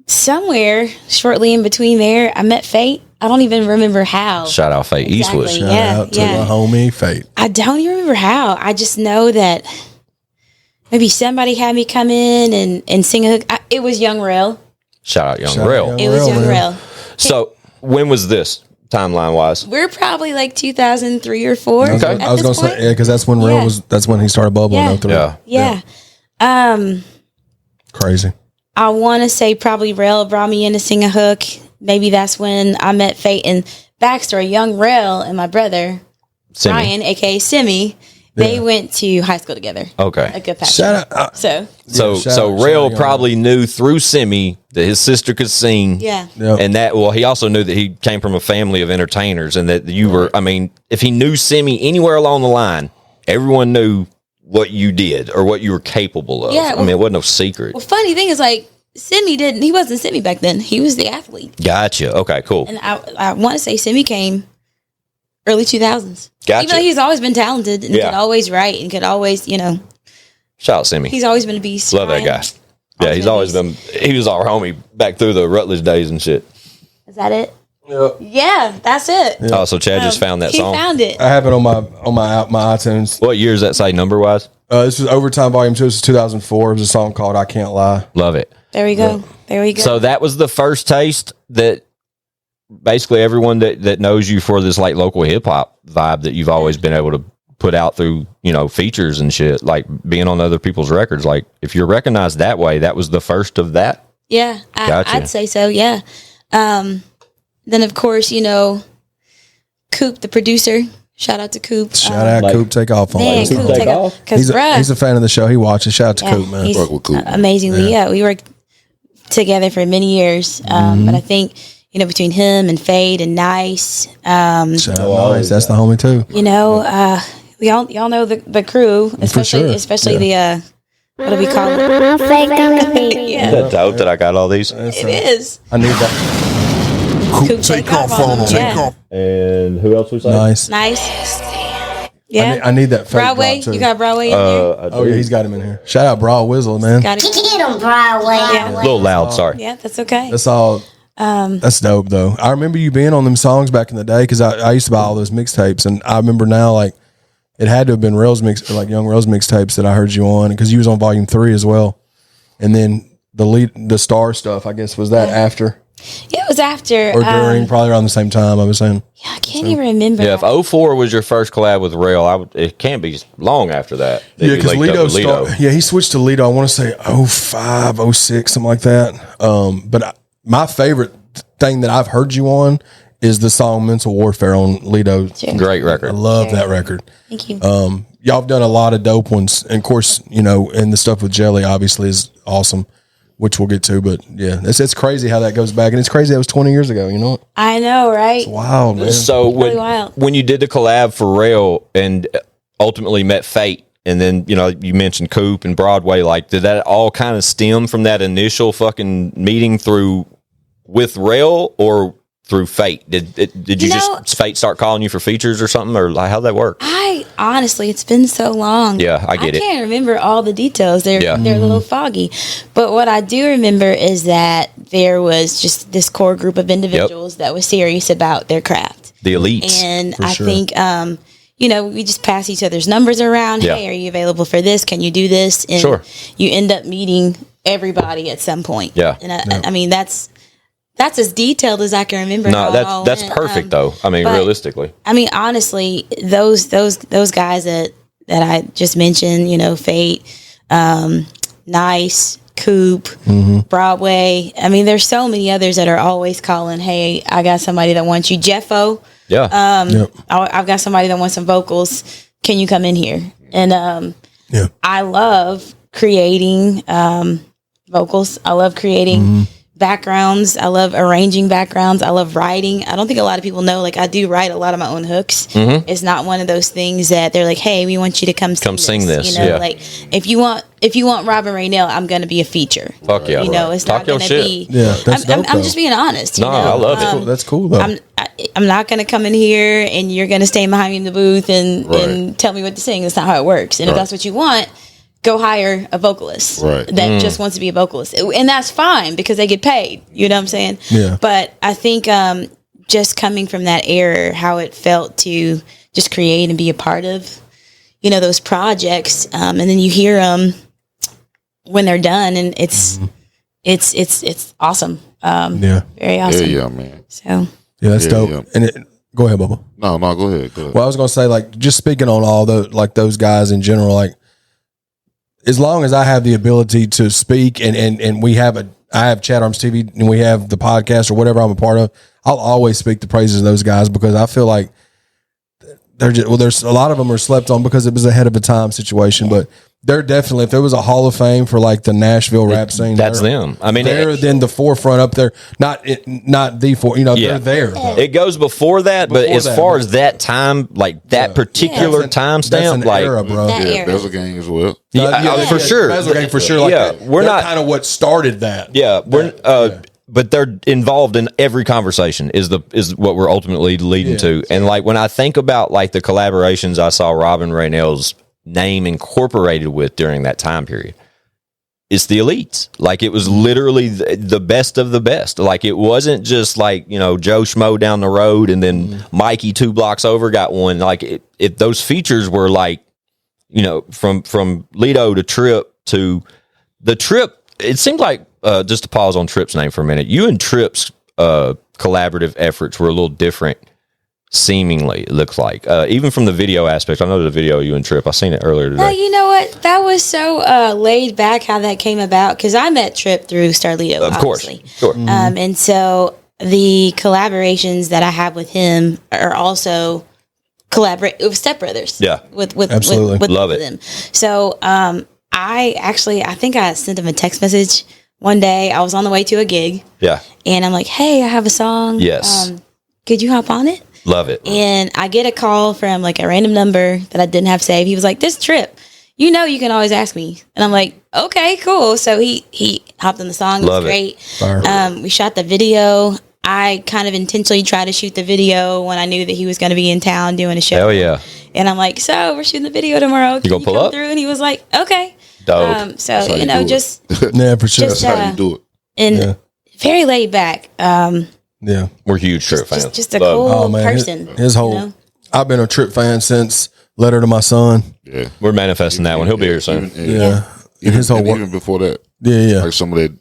somewhere shortly in between there, I met Fate. I don't even remember how. Shout out Faye Exactly. Eastwood. Shout Yeah, out to yeah. my homie Fate. I don't even remember how. I just know that maybe somebody had me come in and sing a hook. It was Young Rail. Shout out Young Shout out Rail. Young It was Rail, Young man. Rail. So when was this timeline wise? We're probably like 2003 or 4. Okay. At I was this going to point. say, because that's when Rail Yeah. that's when he started bubbling. Yeah. 03. Yeah. Yeah. Crazy. I want to say probably Rail brought me in to sing a hook. Maybe that's when I met Fate. And backstory, Young Rail and my brother, Simi. Ryan, a.k.a. Simi, they went to high school together. Okay. A good patch. Shout out. So, So shout so out Rail Young probably knew through Simi that his sister could sing. yeah. Yep. And that, well, he also knew that he came from a family of entertainers and that you were, I mean, if he knew Simi anywhere along the line, everyone knew what you did or what you were capable of. Yeah, I mean, it wasn't no secret. Well, funny thing is, like, he wasn't Simi back then. He was the athlete. Gotcha. Okay, cool. And I want to say Simi came early 2000s. Gotcha. Even though he's always been talented and Yeah. could always write and could always, Shout out Simi. he's always been a beast. Love that Ryan. guy. Yeah, he's always been, he was our homie back through the Rutledge days and shit. Is that it? Yep. Yeah, that's it. Oh, so Chad just found that He song. found it. I have it on my iTunes. What year does that say number wise? This is Overtime Volume 2. This is 2004. It was a song called I Can't Lie. Love it. There we go. There we go. So that was the first taste that basically everyone that knows you for this like local hip hop vibe that you've always been able to put out through, features and shit, like being on other people's records. Like if you're recognized that way, that was the first of that. Yeah, Gotcha. I'd say so. Yeah. Then of course, Coop, the producer. Shout out to Coop. Shout out Coop. Take off on Man, that. Coop, take off. Because He's a fan of the show. He watches. Shout out to Coop, man. Work with Coop. Amazingly. Yeah, we worked together for many years. But I think, between him and Fade and Nice, Shout out Nice. That's the homie too. y'all know the crew, especially the what do we call it? Yeah, Is that dope that I got all these? it is. I need that. Coop, take off on them. Yeah. And who else was that? Nice. Yeah. I need that fake Broadway. drop, too. You got Broadway in there? Oh yeah, he's got him in here. Shout out Broad Whizzle, man. Got it. Get him, Broadway. Yeah. A little loud, sorry. Yeah, that's okay. That's all. That's dope though. I remember you being on them songs back in the day because I used to buy all those mixtapes, and I remember now like it had to have been Young Rose mixtapes that I heard you on because you was on Volume 3 as well, and then the Star stuff I guess was that after Yeah, it was after. or during, probably around the same time. I was saying. Yeah, I can't even remember. Yeah, if 04 was your first collab with Raynelle, it can't be long after that. Yeah, because he switched to Lido. I want to say 05, 06, something like that. But my favorite thing that I've heard you on is the song "Mental Warfare" on Lido. Sure. Great record. I love that record. Thank you. Y'all have done a lot of dope ones, and of course, and the stuff with Jelly obviously is awesome, which we'll get to. But yeah, it's crazy how that goes back, and it's crazy that was 20 years ago. You know, I know, right? wow, man. So Really wild. when you did the collab for Rail and ultimately met Fate, and then you mentioned Coop and Broadway, like did that all kind of stem from that initial fucking meeting with Rail or through Fate? Did you just Fate start calling you for features or something, or like how'd that work? I honestly, it's been so long. Yeah, I get it. I can't remember all the details. They're a little foggy. But what I do remember is that there was just this core group of individuals that was serious about their craft. The elites. And I think, we just pass each other's numbers around. Yeah. Hey, are you available for this? Can you do this? And Sure. you end up meeting everybody at some point. Yeah. And I mean, that's as detailed as I can remember. No, how it all that's went. perfect though. I mean, but- realistically. I mean, honestly, those guys that I just mentioned, Fate, Nice, Coop, Broadway. I mean, there's so many others that are always calling, hey, I got somebody that wants you. Jeffo, Yeah. I've got somebody that wants some vocals. Can you come in here? And I love creating vocals. I love creating backgrounds. I love arranging backgrounds. I love writing. I don't think a lot of people know, like I do write a lot of my own hooks. It's not one of those things that they're like, hey, we want you to come sing this. Like if you want Robin Raynelle, I'm going to be a feature. Fuck yeah. It's Talk not going your to shit. be. Yeah, that's dope, I'm though. just being honest. No, I love it. That's cool though. I'm not going to come in here and you're going to stay behind me in the booth and tell me what to sing. That's not how it works. And if that's what you want, go hire a vocalist that just wants to be a vocalist. And that's fine because they get paid. You know what I'm saying? Yeah. But I think just coming from that era, how it felt to just create and be a part of, those projects. And then you hear them when they're done and it's awesome. Very awesome. Yeah, man. So. Yeah, that's dope. Yeah. And go ahead, Bubba. No, go ahead. Well, I was gonna say, like, just speaking on all those guys in general, like, as long as I have the ability to speak and I have ChadArmesTV and we have the podcast or whatever I'm a part of, I'll always speak the praises of those guys because I feel like there's a lot of them are slept on because it was ahead of a time situation, but they're definitely, if there was a Hall of Fame for like the Nashville rap scene, That's them. I mean, they're in the forefront up there, not the four, they're there. Though. It goes before that, but as far as that time, like that particular time That's stamp, an like era, bro. That Yeah, era. Bezel Gang as well. for sure. Bezel Gang for sure. Like Yeah, we're they're not- kind of what started that. Yeah, but they're involved in every conversation is what we're ultimately leading to. And like when I think about like the collaborations I saw Robin Raynelle's name incorporated with during that time period, it's the elites. Like, it was literally the best of the best. Like, it wasn't just like, you know, Joe Schmo down the road and then Mikey 2 blocks over got one. Like, if those features were like, you know, from Lido to Trip to the Trip, it seemed like, just to pause on Trip's name for a minute, you and Trip's collaborative efforts were a little different. Seemingly, it looks like, even from the video aspect. I know the video you and Trip. I seen it earlier today. Well, you know what? That was so laid back how that came about, because I met Trip through Starlito, of obviously. Course, sure. And so the collaborations that I have with him are also collaborate with Step Brothers. Yeah, absolutely, with love both it. of them. So I think I sent him a text message one day. I was on the way to a gig. Yeah, and I'm like, hey, I have a song. Yes, could you hop on it? Love it. And I get a call from like a random number that I didn't have saved. He was like, this Trip, you know, you can always ask me. And I'm like, okay, cool. So he hopped on the song. It was great. We shot the video. I kind of intentionally tried to shoot the video when I knew that he was going to be in town doing a show. Hell yeah. And I'm like, so we're shooting the video tomorrow. You gonna pull come up? through? And he was like, okay. Dope. So, you know, just. Yeah, for sure. Just, That's how you do it. And very laid back. Yeah, we're huge Trip fans. Just a cool person. His whole. You know? I've been a Trip fan since Letter to My Son. Yeah, we're manifesting that one. He'll be here soon. Yeah. Even, his whole work. even before that. Yeah. Like some of that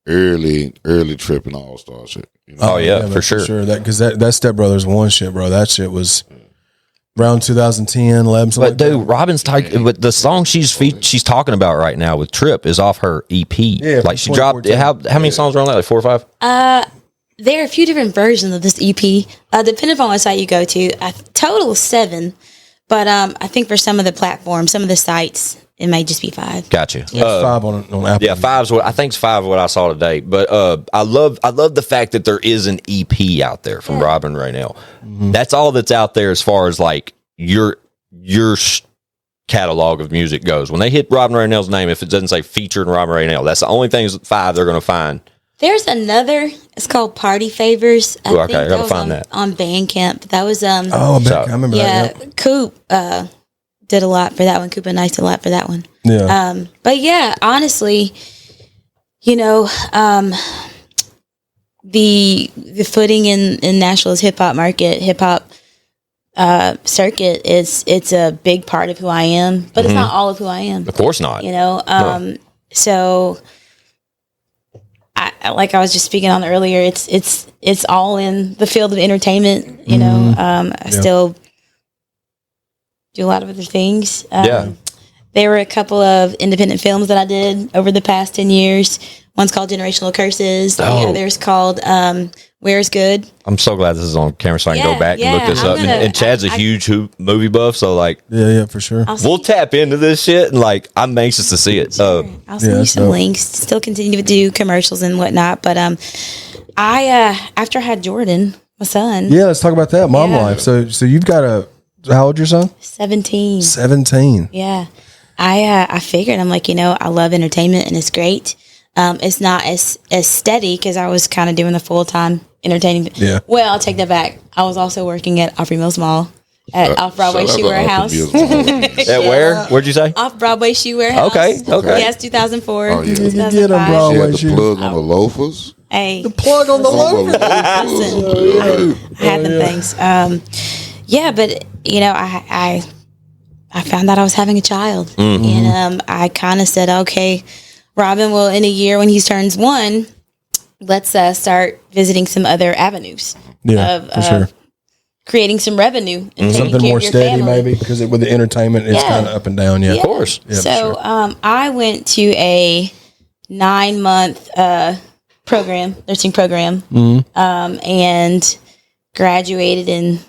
early Trip and All Star shit. You know? Oh yeah, for sure. That because that Step Brothers one shit, bro. That shit was around 2010, 11. But dude, Robin's but the song she's talking about right now with Trip is off her EP. Yeah, like she dropped. How many songs are on that? Like 4 or 5. There are a few different versions of this EP. Depending upon what site you go to, a total of 7. But I think for some of the platforms, some of the sites, it might just be 5. Gotcha. 5 on Apple. Yeah, 5's what I think. 5 is what I saw today. But I love the fact that there is an EP out there from Robin Raynelle. That's all that's out there as far as like your catalog of music goes. When they hit Robin Raynelle's name, if it doesn't say featured Robin Raynelle, that's the only thing 5 they're going to find. There's another. It's called Party Favors. I okay, I gotta find that on Bandcamp. That was I remember that. Yeah, Coop did a lot for that one. Coop and Nice did a lot for that one. Yeah. But yeah, honestly, you know, the footing in Nashville's hip hop market, hip hop circuit it's a big part of who I am, but it's not all of who I am. Of course not. You know, No. So. Like I was just speaking on earlier, it's all in the field of entertainment. You know, I still do a lot of other things. There were a couple of independent films that I did over the past 10 years. One's called Generational Curses. The other's called Where's Good. I'm so glad this is on camera so I can go back and look this up. And Chad's a huge movie buff, so like, yeah, for sure. We'll tap into this shit, and like, I'm anxious to see it. I'll send you some links. Still continue to do commercials and whatnot, but I after I had Jordan, my son. Yeah, let's talk about that mom life. So you've got how old your son? 17. 17. Yeah, I figured, I'm like, you know, I love entertainment and it's great. It's not as steady because I was kind of doing the full-time entertaining. Yeah. Well, I'll take that back. I was also working at Opry Mills Mall at Off-Broadway Shoe Warehouse. At where? Where'd you say? Off-Broadway Shoe Warehouse. Okay. Yes, 2004. Oh, yeah. 2005. Get 'em, bro. You had the plug on the loafers. Hey. The plug on the loafers. Listen, I had them things. Yeah, but, you know, I found out I was having a child. And I kind of said, okay, Robin, well, in a year when he turns 1, let's start visiting some other avenues of creating some revenue and something more steady, maybe, because with the entertainment, it's kind of up and down. Yeah, of course. Yeah, so I went to a 9-month nursing program, and graduated in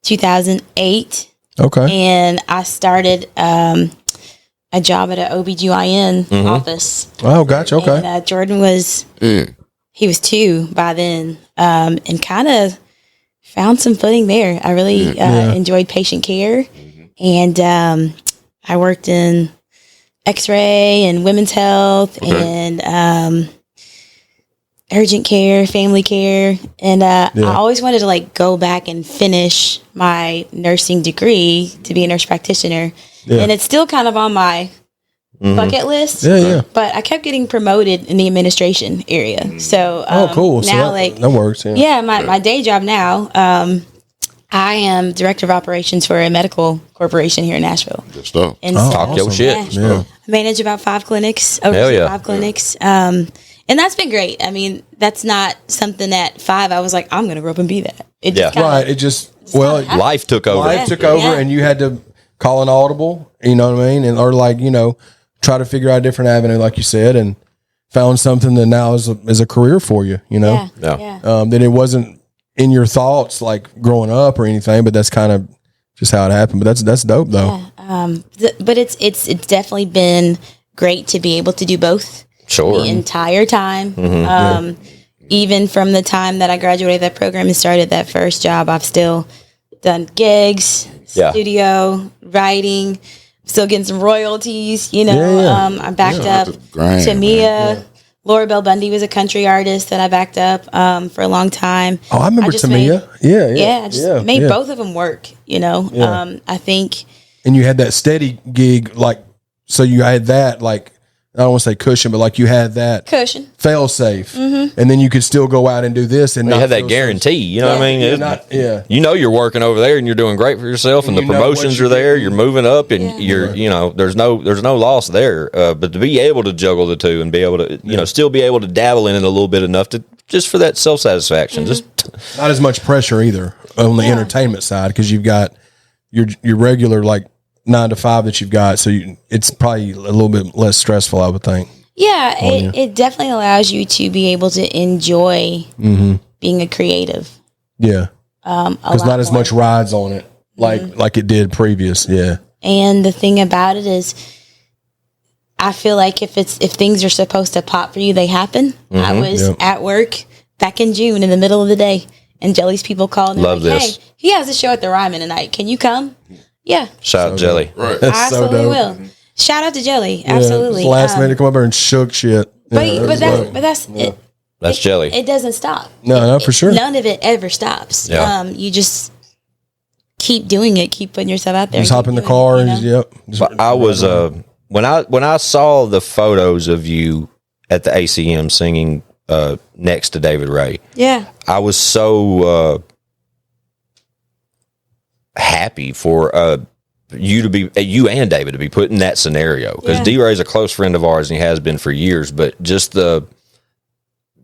2008. Okay, and I started a job at an OBGYN office. Oh, gotcha. Okay. And, Jordan was, he was 2 by then, and kind of found some footing there. I really enjoyed patient care, and I worked in X-ray and women's health and urgent care, family care, and I always wanted to like go back and finish my nursing degree to be a nurse practitioner. And it's still kind of on my bucket list. Yeah. But I kept getting promoted in the administration area. So cool. now, So that works. Yeah. my day job now, I am director of operations for a medical corporation here in Nashville. Good stuff. And Talk your shit. Yeah. I manage about 5 clinics, over Hell yeah. 5 clinics. And that's been great. I mean, that's not something at 5 I was like, I'm going to grow up and be that. It just kinda, Right. It just, well, happened. Life took over. life took over Yeah. and you had to call an audible, you know what I mean? And, or like, try to figure out a different avenue, like you said, and found something that now is a career for you, Yeah. that it wasn't in your thoughts like growing up or anything, but that's kind of just how it happened. But that's dope though. But it's definitely been great to be able to do both. Sure. The entire time. Even from the time that I graduated that program and started that first job, I've still done gigs, studio, writing, still getting some royalties, I backed up to Mia. Laura Bell Bundy was a country artist that I backed up for a long time. Oh, I remember Tamia. I just made both of them work, I think. And you had that steady gig, like, so you had that, like, I don't want to say cushion, but like you had that Cushion. fail safe, and then you could still go out and do this, and You not have that feel guarantee. You know what I mean? You're not- yeah. You know you're working over there and you're doing great for yourself, and the you know what promotions you're are there. getting. You're moving up, and there's no loss there. But to be able to juggle the two and be able to still be able to dabble in it a little bit enough to just for that self satisfaction. Just Not as much pressure either on the entertainment side because you've got your regular like 9 to 5 that you've got, so it's probably a little bit less stressful, I would think. Yeah, it definitely allows you to be able to enjoy being a creative. Yeah, because not as much rides on it like it did previous. Yeah, and the thing about it is, I feel like if things are supposed to pop for you, they happen. I was at work back in June in the middle of the day, and Jelly's people called. And Love like, this. Hey, he has a show at the Ryman tonight. Can you come? Yeah, shout out Jelly. Right. That's I so absolutely dope. will. Shout out to Jelly. Yeah, Absolutely. last minute, come up there and shook shit. But That's Jelly. It doesn't stop. No, for sure. None of it ever stops. Yeah. You just keep doing it. Keep putting yourself out there. Just and hop keep in the doing car it, and just But I was when I saw the photos of you at the ACM singing next to David Ray. Yeah. I was so happy for you and David to be put in that scenario because Yeah. D-Ray's a close friend of ours and he has been for years, but just the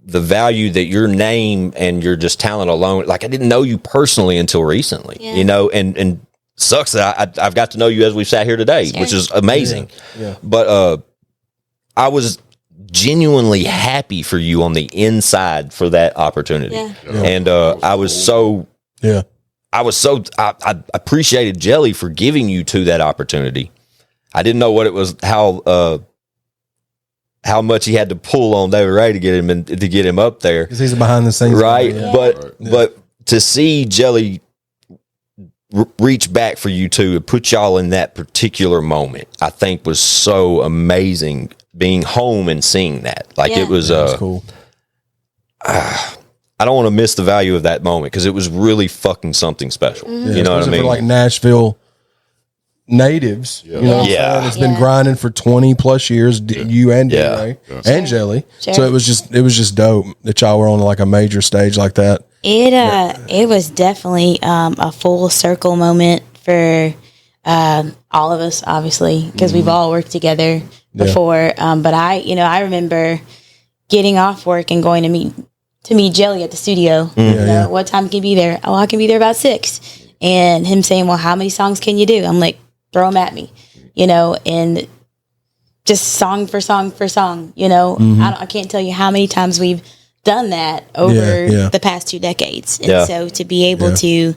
value that your name and your just talent alone, like I didn't know you personally until recently, and sucks that I've got to know you as we've sat here today, Sure. which is amazing. Yeah. But I was genuinely happy for you on the inside for that opportunity. Yeah. And I was so I appreciated Jelly for giving you to that opportunity. I didn't know what it was, how much he had to pull on David Ray to get him up there, because he's a behind the scenes right? guy, yeah. But to see Jelly reach back for you two and put y'all in that particular moment, I think was so amazing. Being home and seeing that, like Yeah. it was, That's cool. I don't want to miss the value of that moment because it was really fucking something special. Mm-hmm. You know what I Especially mean? for like Nashville natives, you know, what I'm Yeah. saying? It's been Yeah. grinding for 20 plus years. You and Yeah. D-Ray and Jelly. Sure. So it was just dope that y'all were on like a major stage like that. It was definitely a full circle moment for all of us, obviously, because we've all worked together before. But I remember getting off work and going to meet Jelly at the studio. What time can you be there? Oh, I can be there about 6. And him saying, well, how many songs can you do? I'm like, throw them at me, and just song for song for song, I can't tell you how many times we've done that over the past 2 decades. And so to be able to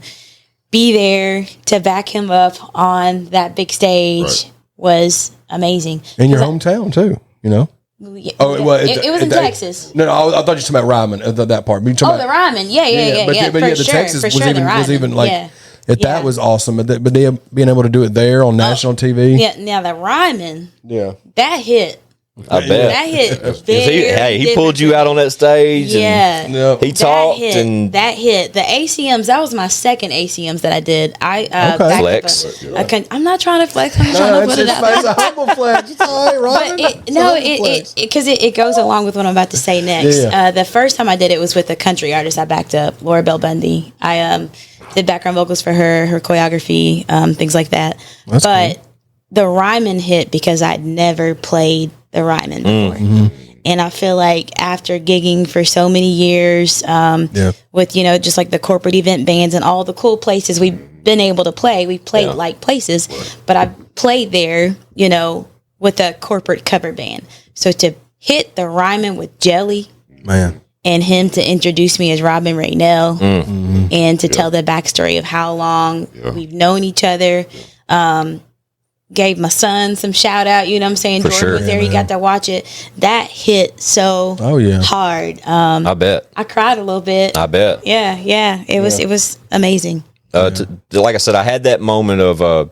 be there to back him up on that big stage was amazing. In your hometown too, you know? Oh, well, it was in Texas. No, I thought you were talking about Ryman, that part. The Ryman. Yeah. But the Texas was even like, that was awesome. But being able to do it there on national TV. Yeah, now the Ryman. Yeah. That hit I bet. That hit. He pulled you out on that stage. Yeah. And he talked and that hit. The ACMs, that was my second ACMs that I did. Flex. I'm not trying to flex. I'm trying to put it out there. It's a humble flex. It's all right, Robin. Because it goes along with what I'm about to say next. Yeah. The first time I did it was with a country artist I backed up, Laura Bell Bundy. I did background vocals for her choreography, things like that. That's but cool. the Ryman hit because I'd never played the Ryman before. And I feel like after gigging for so many years with, just like the corporate event bands and all the cool places we've been able to play, we played like places, but I played there, with a corporate cover band. So to hit the Ryman with Jelly, man, and him to introduce me as Robin Raynelle and to tell the backstory of how long we've known each other. Gave my son some shout out, you know what I'm saying? Jordan was there, he got to watch it. That hit so hard. I bet. I cried a little bit. I bet. Yeah. It was amazing. Like I said, I had that moment of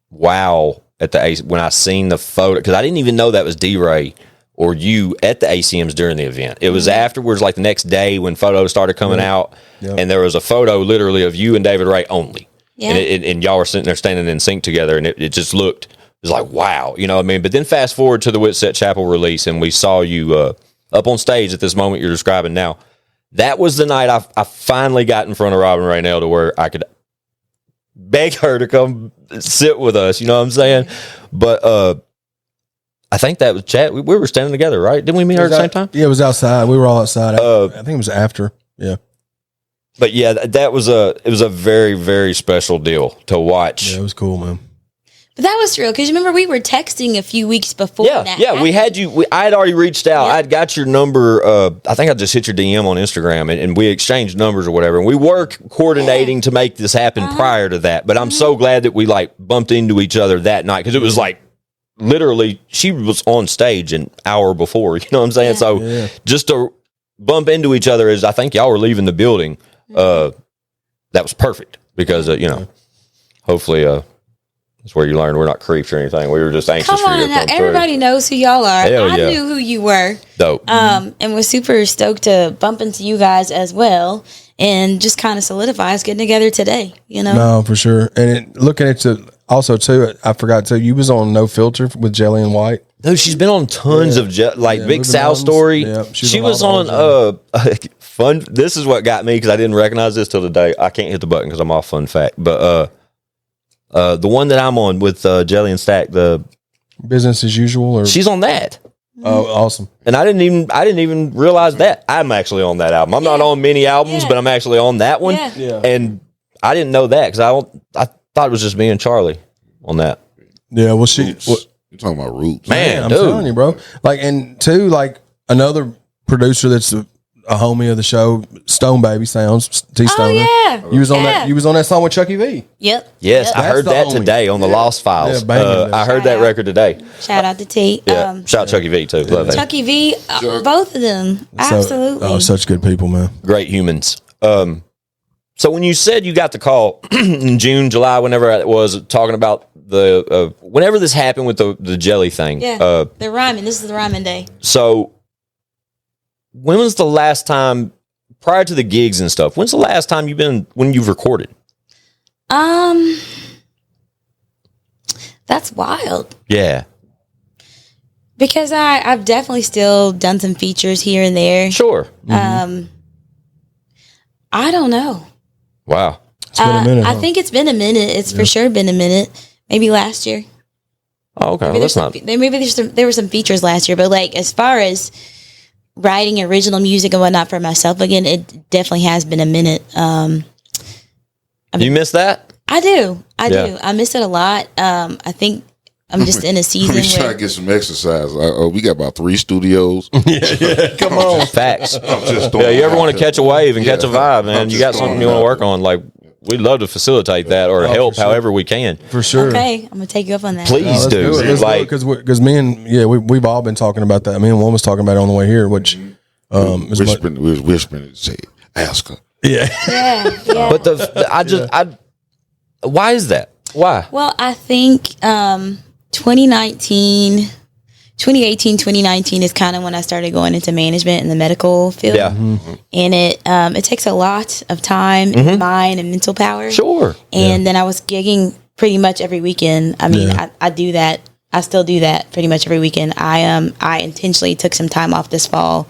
wow at the when I seen the photo, because I didn't even know that was D-Ray or you at the ACMs during the event. It was afterwards, like the next day when photos started coming out, and there was a photo literally of you and David Ray only. Yeah. And y'all were sitting there standing in sync together, and it just looked, it was like, wow, you know what I mean? But then fast forward to the Whitset Chapel release, and we saw you up on stage at this moment you're describing now. That was the night I finally got in front of Robin Raynelle to where I could beg her to come sit with us, you know what I'm saying? But I think that was Chad. We were standing together, right? Didn't we meet her at the same time? Yeah, it was outside. We were all outside. I think it was after. Yeah. But yeah, it was a very, very special deal to watch. Yeah, it was cool, man. But that was real, because remember we were texting a few weeks before. Yeah, we had you. I had already reached out. I had got your number. I think I just hit your DM on Instagram, and we exchanged numbers or whatever. And we were coordinating to make this happen prior to that. But I'm so glad that we bumped into each other that night, because it was literally she was on stage an hour before. You know what I'm saying? So just to bump into each other as I think y'all were leaving the building. That was perfect, because hopefully that's where you learned we're not creeps or anything. We were just anxious for you to come through. Everybody knows who y'all are. Hell I knew who you were. Dope. And was super stoked to bump into you guys as well, and just kind of solidify us getting together today, No, for sure. And looking at you also too, I forgot too, you was on No Filter with Jelly and White. No, she's been on tons of Big Sal Story. Yeah, she was on fun. This is what got me, because I didn't recognize this till today. I can't hit the button because I'm off fun fact. But the one that I'm on with Jelly and Stack, the Business as Usual, or she's on that. Oh, awesome! And I didn't even realize that I'm actually on that album. I'm not on many albums, but I'm actually on that one. Yeah. And I didn't know that, because I thought it was just me and Charlie on that. Yeah, well, You're talking about Roots. Man, I'm dude. telling you, bro. And two, another producer that's a homie of the show, Stone Baby Sounds, T Stoner. Oh yeah, You was on that. You was on that song with Chucky V. Yep. Yes, I heard That's that the today on the Lost Files. Yeah, banging I heard Shout that out. record today. Shout out to T. Yeah, shout out Chucky V too. Love that. Chucky V, both of them, absolutely. Such good people, man. Great humans. So when you said you got the call in June, July, whenever it was, talking about the whenever this happened with the Jelly thing. Yeah, the Ryman. This is the Ryman day. So when was the last time, prior to the gigs and stuff, when's the last time when you've recorded? That's wild. Yeah. Because I've definitely still done some features here and there. Sure. I don't know. Wow. It's been a minute. I think it's been a minute. It's for sure been a minute. Maybe last year. Oh, okay. Maybe Well, that's not. There were some features last year, but as far as writing original music and whatnot for myself again, it definitely has been a minute. You miss that? I do. Yeah. I miss it a lot. I think I'm just in a season We try where to get some exercise. We got about 3 studios. Come on. Facts. Just Yeah, you ever want to catch a wave and catch a vibe, man? You got something you want to work on. We'd love to facilitate that or help however we can. For sure. okay, I'm gonna take you up on that. Please Let's do. it. Because me and we've all been talking about that. Me and one was talking about it on the way here, which we was whispering and say, ask her. Yeah. Yeah. But why is that? Why? Well, I think 2019, 2018, 2019 is kind of when I started going into management in the medical field. Yeah. And it takes a lot of time, and mind, and mental power. Sure. And then I was gigging pretty much every weekend. I mean, I do that. I still do that pretty much every weekend. I intentionally took some time off this fall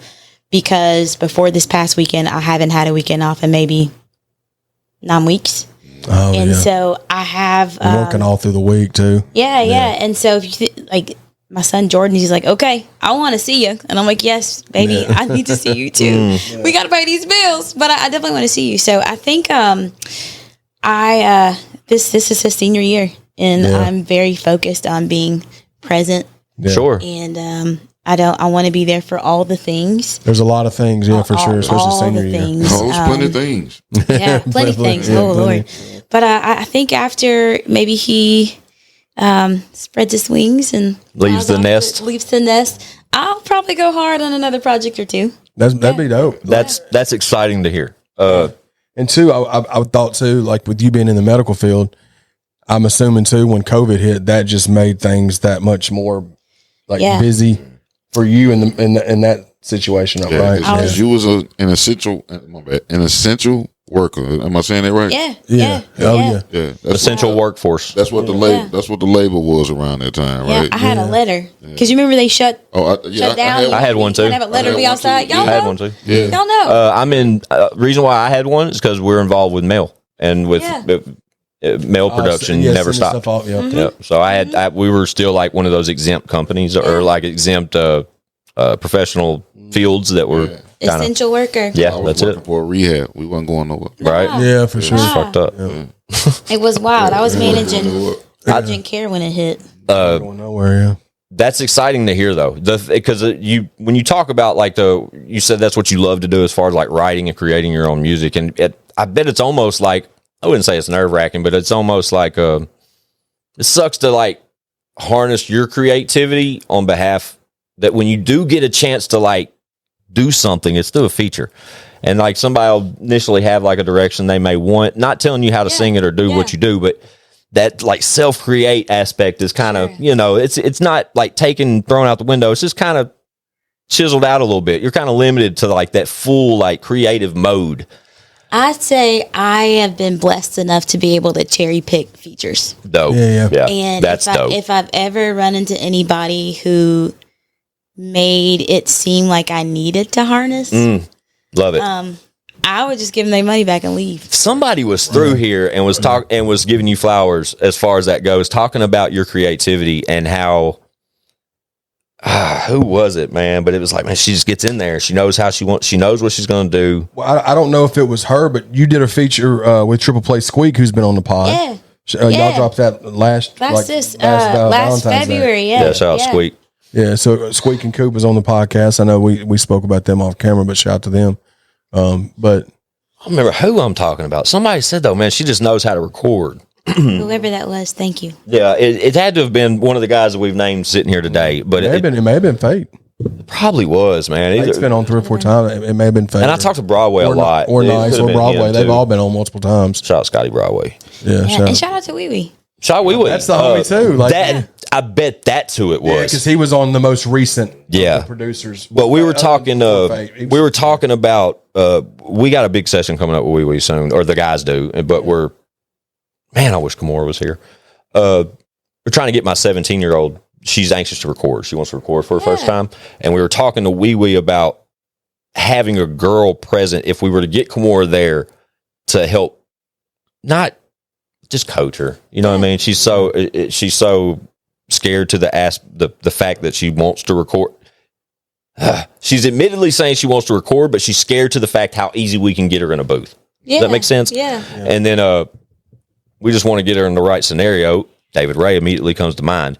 because before this past weekend, I haven't had a weekend off in maybe 9 weeks. Oh, and so I have working all through the week too. Yeah. And so if you like my son Jordan, he's like, okay, I want to see you, and I'm like, yes, baby, I need to see you too. We got to pay these bills, but I definitely want to see you. So I think this is his senior year, and I'm very focused on being present. Sure. And I want to be there for all the things. There's a lot of things, for sure, especially senior year. Oh, there's plenty of things. Yeah, plenty of things. Oh, Lord. But I think after maybe he spreads his wings and leaves the nest, I'll probably go hard on another project or two. That'd be dope. That's exciting to hear. And two, I thought too, like with you being in the medical field, I'm assuming too, when COVID hit, that just made things that much more busy for you in that situation, right? Because you was an essential worker. Am I saying that right? Yeah. That's Essential workforce. That's what the label. That's what the label was around that time, right? I had a letter because you remember they shut down. I had one too. You have a letter be outside. Y'all I know? had one too. Yeah. Y'all know. I'm in. Reason why I had one is because we're involved with mail and with mail production. Never stopped. So I had. We were still like one of those exempt companies or like exempt professional fields that were. Essential worker. Yeah, that's it. For a rehab, we wasn't going nowhere. Right? Yeah, for sure. It was fucked up. It was wild. I was managing urgent care when it hit. Going nowhere. Yeah. That's exciting to hear, though, because when you talk about like you said that's what you love to do as far as like writing and creating your own music, and I bet it's almost like I wouldn't say it's nerve wracking, but it's almost like it sucks to like harness your creativity on behalf that when you do get a chance to like do something, it's still a feature. And like somebody will initially have like a direction they may want, not telling you how to sing it or do what you do, but that like self-create aspect is kind of, it's not like thrown out the window. It's just kind of chiseled out a little bit. You're kind of limited to like that full like creative mode. I'd say I have been blessed enough to be able to cherry pick features. Dope. Yeah. And that's dope. If I've ever run into anybody who made it seem like I needed to harness, love it. I would just give them their money back and leave. Somebody was through here and was giving you flowers as far as that goes, talking about your creativity and how who was it, man? But it was like, man, she just gets in there. She knows how she wants. She knows what she's going to do. Well, I don't know if it was her, but you did a feature with Triple Play Squeak, who's been on the pod. Yeah. Y'all dropped that last February. Yeah. Shout out Squeak. Yeah, so Squeak and Coop was on the podcast. I know we spoke about them off camera, but shout out to them. But I remember who I'm talking about. Somebody said though, man, she just knows how to record. Whoever that was, thank you. Yeah, it had to have been one of the guys that we've named sitting here today, but it may have been Fate. It probably was, man. It's been on 3 or 4 times. It may have been Fate. And I talked to Broadway a lot, or Nice, or Broadway. They've all been on multiple times. Shout out Scotty Broadway. And shout out to Wee Wee. Shout out Wee Wee. That's the homie too. Like I bet that's who it was. Yeah, because he was on the most recent producers. Well, we were talking. We were talking about. We got a big session coming up with Wee Wee soon, or the guys do. But I wish Kimura was here. We're trying to get my 17-year-old. She's anxious to record. She wants to record for the first time, and we were talking to Wee Wee about having a girl present if we were to get Kimura there to help, not just coach her. You know what I mean? She's so scared to the fact that she wants to record. She's admittedly saying she wants to record, but she's scared to the fact how easy we can get her in a booth. Does that make sense? Yeah. And then we just want to get her in the right scenario. David Ray immediately comes to mind.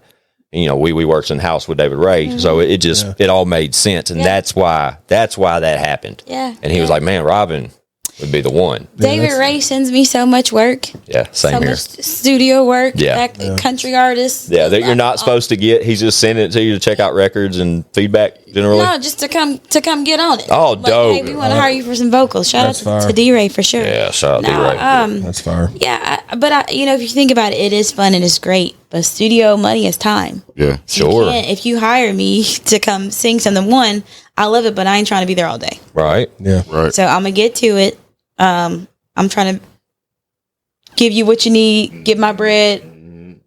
And, we works in house with David Ray, so it all made sense, and that's why that happened. Yeah. And he was like, "Man, Robin." would be the one. David Ray sends me so much work. Yeah, same So here. much studio work. Yeah. Country artists. Yeah, that you're not supposed to get. He's just sending it to you to check out records and feedback generally. No, just to come get on it. Oh, Like, dope. hey, we want to hire you for some vocals. Shout out to D-Ray for sure. Yeah, shout out to Now, D-Ray. That's fire. Yeah, but if you think about it, it is fun and it's great. But studio money is time. Yeah. So Sure. if you hire me to come sing something, one, I love it, but I ain't trying to be there all day. Right. Yeah. Right. So I'm gonna get to it. I'm trying to give you what you need, get my bread, and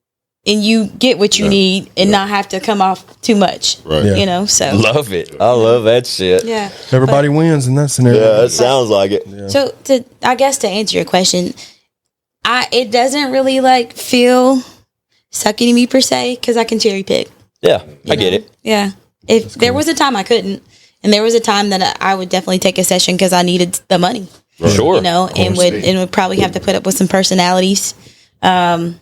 you get what you need, and not have to come off too much. Right. Yeah. You know. So Love it. I love that shit. yeah. Everybody wins in that scenario. Yeah, it sounds like it. So I guess to answer your question, it doesn't really like feel sucky to me per se because I can cherry pick. Yeah, I get it. Yeah. If there was a time I couldn't, and there was a time that I would definitely take a session because I needed the money. Sure. You know, and would probably have to put up with some personalities. But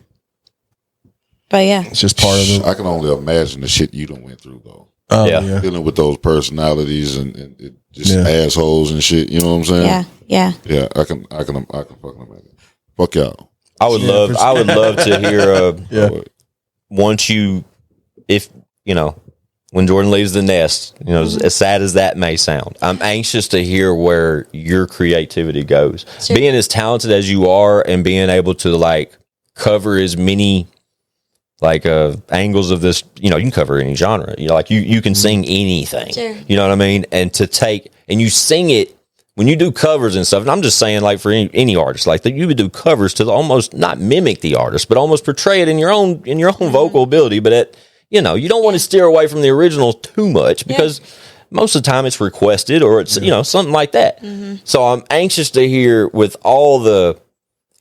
yeah, It's just part of the. I can only imagine the shit you done went through though. Oh, Yeah. yeah. Dealing with those personalities and just Yeah. assholes and shit. You know what I'm saying? yeah. Yeah. I can fucking imagine. Fuck y'all. I would love to hear Yeah. once when Jordan leaves the nest, as sad as that may sound, I'm anxious to hear where your creativity goes. Sure. Being as talented as you are and being able to like cover as many angles of this, you can cover any genre. You can sing anything. Sure. You know what I mean? And you sing it when you do covers and stuff. And I'm just saying, like for any artist, like that, you would do covers to almost not mimic the artist, but almost portray it in your own vocal ability. But you don't want to steer away from the original too much because most of the time it's requested or it's something like that. So I'm anxious to hear with all the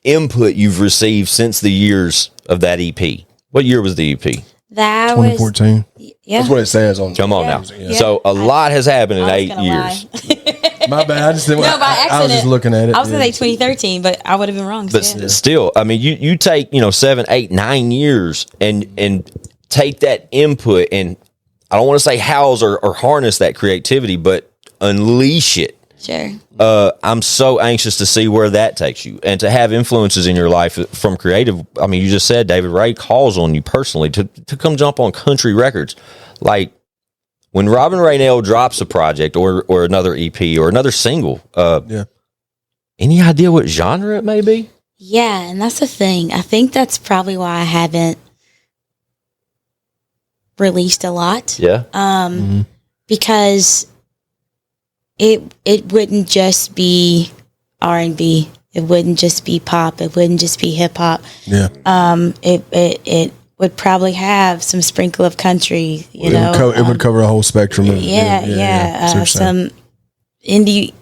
input you've received since the years of that EP. What year was the EP? That was 2014. yeah. That's what it says on. Come on now. Yeah. So a lot has happened in I was 8 gonna years. My bad. I just didn't. No, by accident. I was just looking at it. I was gonna say 2013, but I would have been wrong. But still, I mean, you take 7, 8, 9 years and take that input and I don't want to say house or harness that creativity, but unleash it. Sure. I'm so anxious to see where that takes you and to have influences in your life from creative. I mean, you just said David Ray calls on you personally to come jump on country records. Like when Robin Raynelle drops a project or another EP or another single, any idea what genre it may be? Yeah, and that's the thing. I think that's probably why I haven't released a lot. Yeah. Because it wouldn't just be R&B. It wouldn't just be pop. It wouldn't just be hip hop. Yeah. It would probably have some sprinkle of country. You know, it would cover a whole spectrum. Of, yeah. Some indie.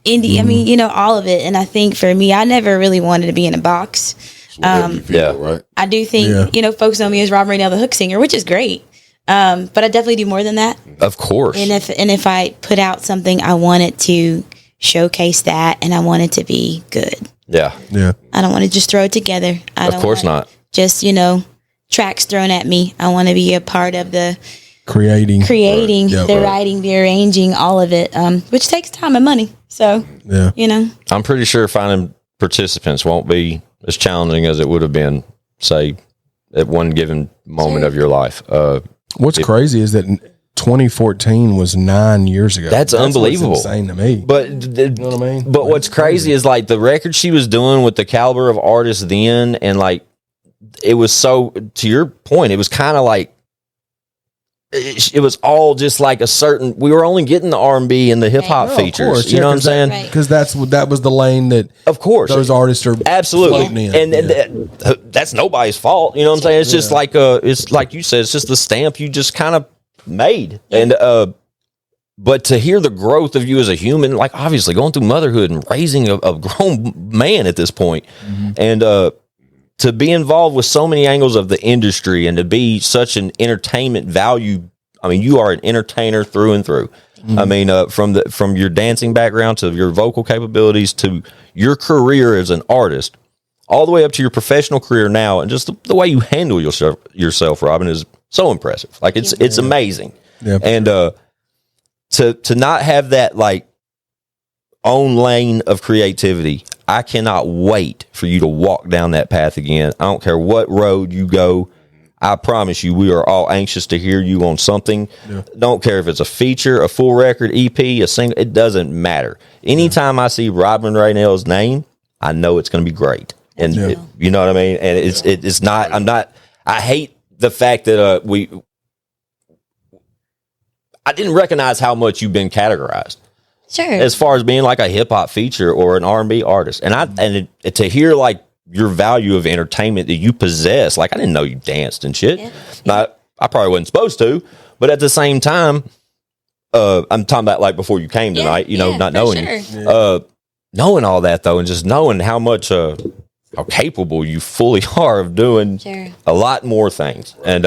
I mean, all of it. And I think for me, I never really wanted to be in a box. You feel, right? I do think folks know me as Rob Raynelle, the hook singer, which is great. But I definitely do more than that. Of course. And if I put out something, I want it to showcase that, and I want it to be good. Yeah. Yeah. I don't want to just throw it together. Of course not. Just tracks thrown at me. I want to be a part of the creating, the writing, the arranging, all of it, which takes time and money. So I'm pretty sure finding participants won't be as challenging as it would have been, say, at one given moment of your life. What's crazy is that 2014 was 9 years ago. That's unbelievable. What's insane to me. But you know what I mean? But what's crazy is like the record she was doing with the caliber of artists then, and like it was so, to your point, it was kind of like it was all just like a certain. We were only getting the R&B and the hip hop features. Course, you know what I'm saying? Because that was the lane that of course those artists are absolutely in. And that's nobody's fault. You know what I'm saying? It's just like it's like you said, it's just the stamp you just kind of made. And but to hear the growth of you as a human, like obviously going through motherhood and raising a grown man at this point, and to be involved with so many angles of the industry and to be such an entertainment value. I mean, you are an entertainer through and through. I mean, from your dancing background to your vocal capabilities to your career as an artist, all the way up to your professional career now, and just the way you handle yourself, Robin, is so impressive. Like it's amazing. Yeah. And to not have that like own lane of creativity. I cannot wait for you to walk down that path again. I don't care what road you go. I promise you, we are all anxious to hear you on something. Yeah. Don't care if it's a feature, a full record, EP, a single. It doesn't matter. Anytime I see Robin Raynelle's name, I know it's going to be great. And you know what I mean? And it's not. I hate the fact that I didn't recognize how much you've been categorized. Sure. As far as being like a hip hop feature or an R&B artist, and to hear like your value of entertainment that you possess, like I didn't know you danced and shit. Yeah. Now, I probably wasn't supposed to, but at the same time, I'm talking about like before you came tonight, not knowing you, knowing all that though, and just knowing how much how capable you fully are of doing a lot more things, and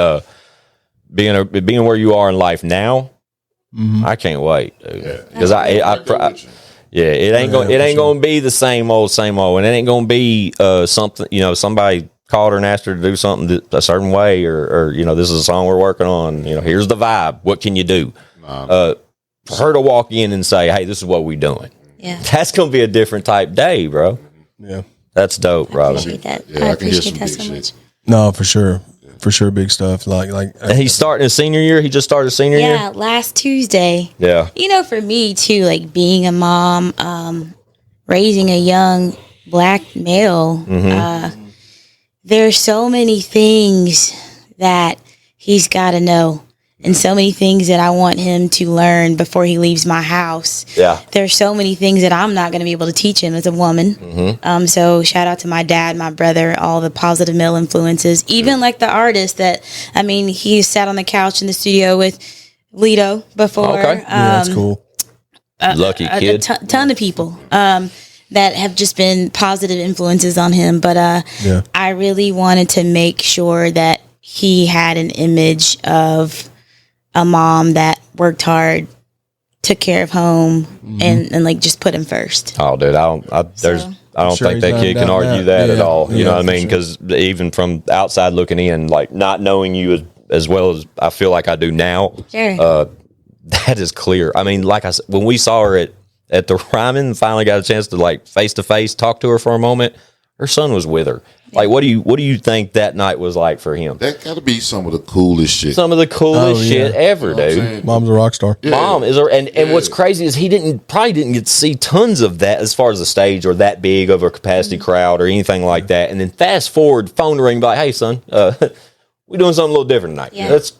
being where you are in life now. Mm-hmm. I can't wait, because it ain't gonna be the same old, and it ain't gonna be something. Somebody called her and asked her to do something a certain way, or this is a song we're working on. Here's the vibe. What can you do? For her to walk in and say, "Hey, this is what we doing." Yeah, that's gonna be a different type day, bro. Yeah, that's dope, Robin. I appreciate that. Yeah, I appreciate that so much. No, for sure. For sure, big stuff. And he's starting his senior year. He just started his senior year. Yeah, last Tuesday. Yeah. For me too, like being a mom, raising a young black male. Mm-hmm. There's so many things that he's got to know, and so many things that I want him to learn before he leaves my house. Yeah. There's so many things that I'm not going to be able to teach him as a woman. Mm-hmm. So shout out to my dad, my brother, all the positive male influences, even like the artist he sat on the couch in the studio with Lito before. Okay. That's cool. Lucky kid. A ton of people that have just been positive influences on him. But I really wanted to make sure that he had an image of a mom that worked hard, took care of home, and like just put him first. Oh, dude, I don't think that kid can argue that at all. You know what I mean? Because even from outside looking in, like not knowing you as well as I feel like I do now, that is clear. I mean, like I said, when we saw her at the Ryman, finally got a chance to like face to face talk to her for a moment. Her son was with her. Like, what do you think that night was like for him? That got to be some of the coolest shit. Some of the coolest shit ever, dude. Mom's a rock star. Yeah. Mom is, and what's crazy is he probably didn't get to see tons of that as far as the stage or that big of a capacity crowd or anything like that. And then fast forward, phone ring, like, hey son, we're doing something a little different tonight. Yeah. Let's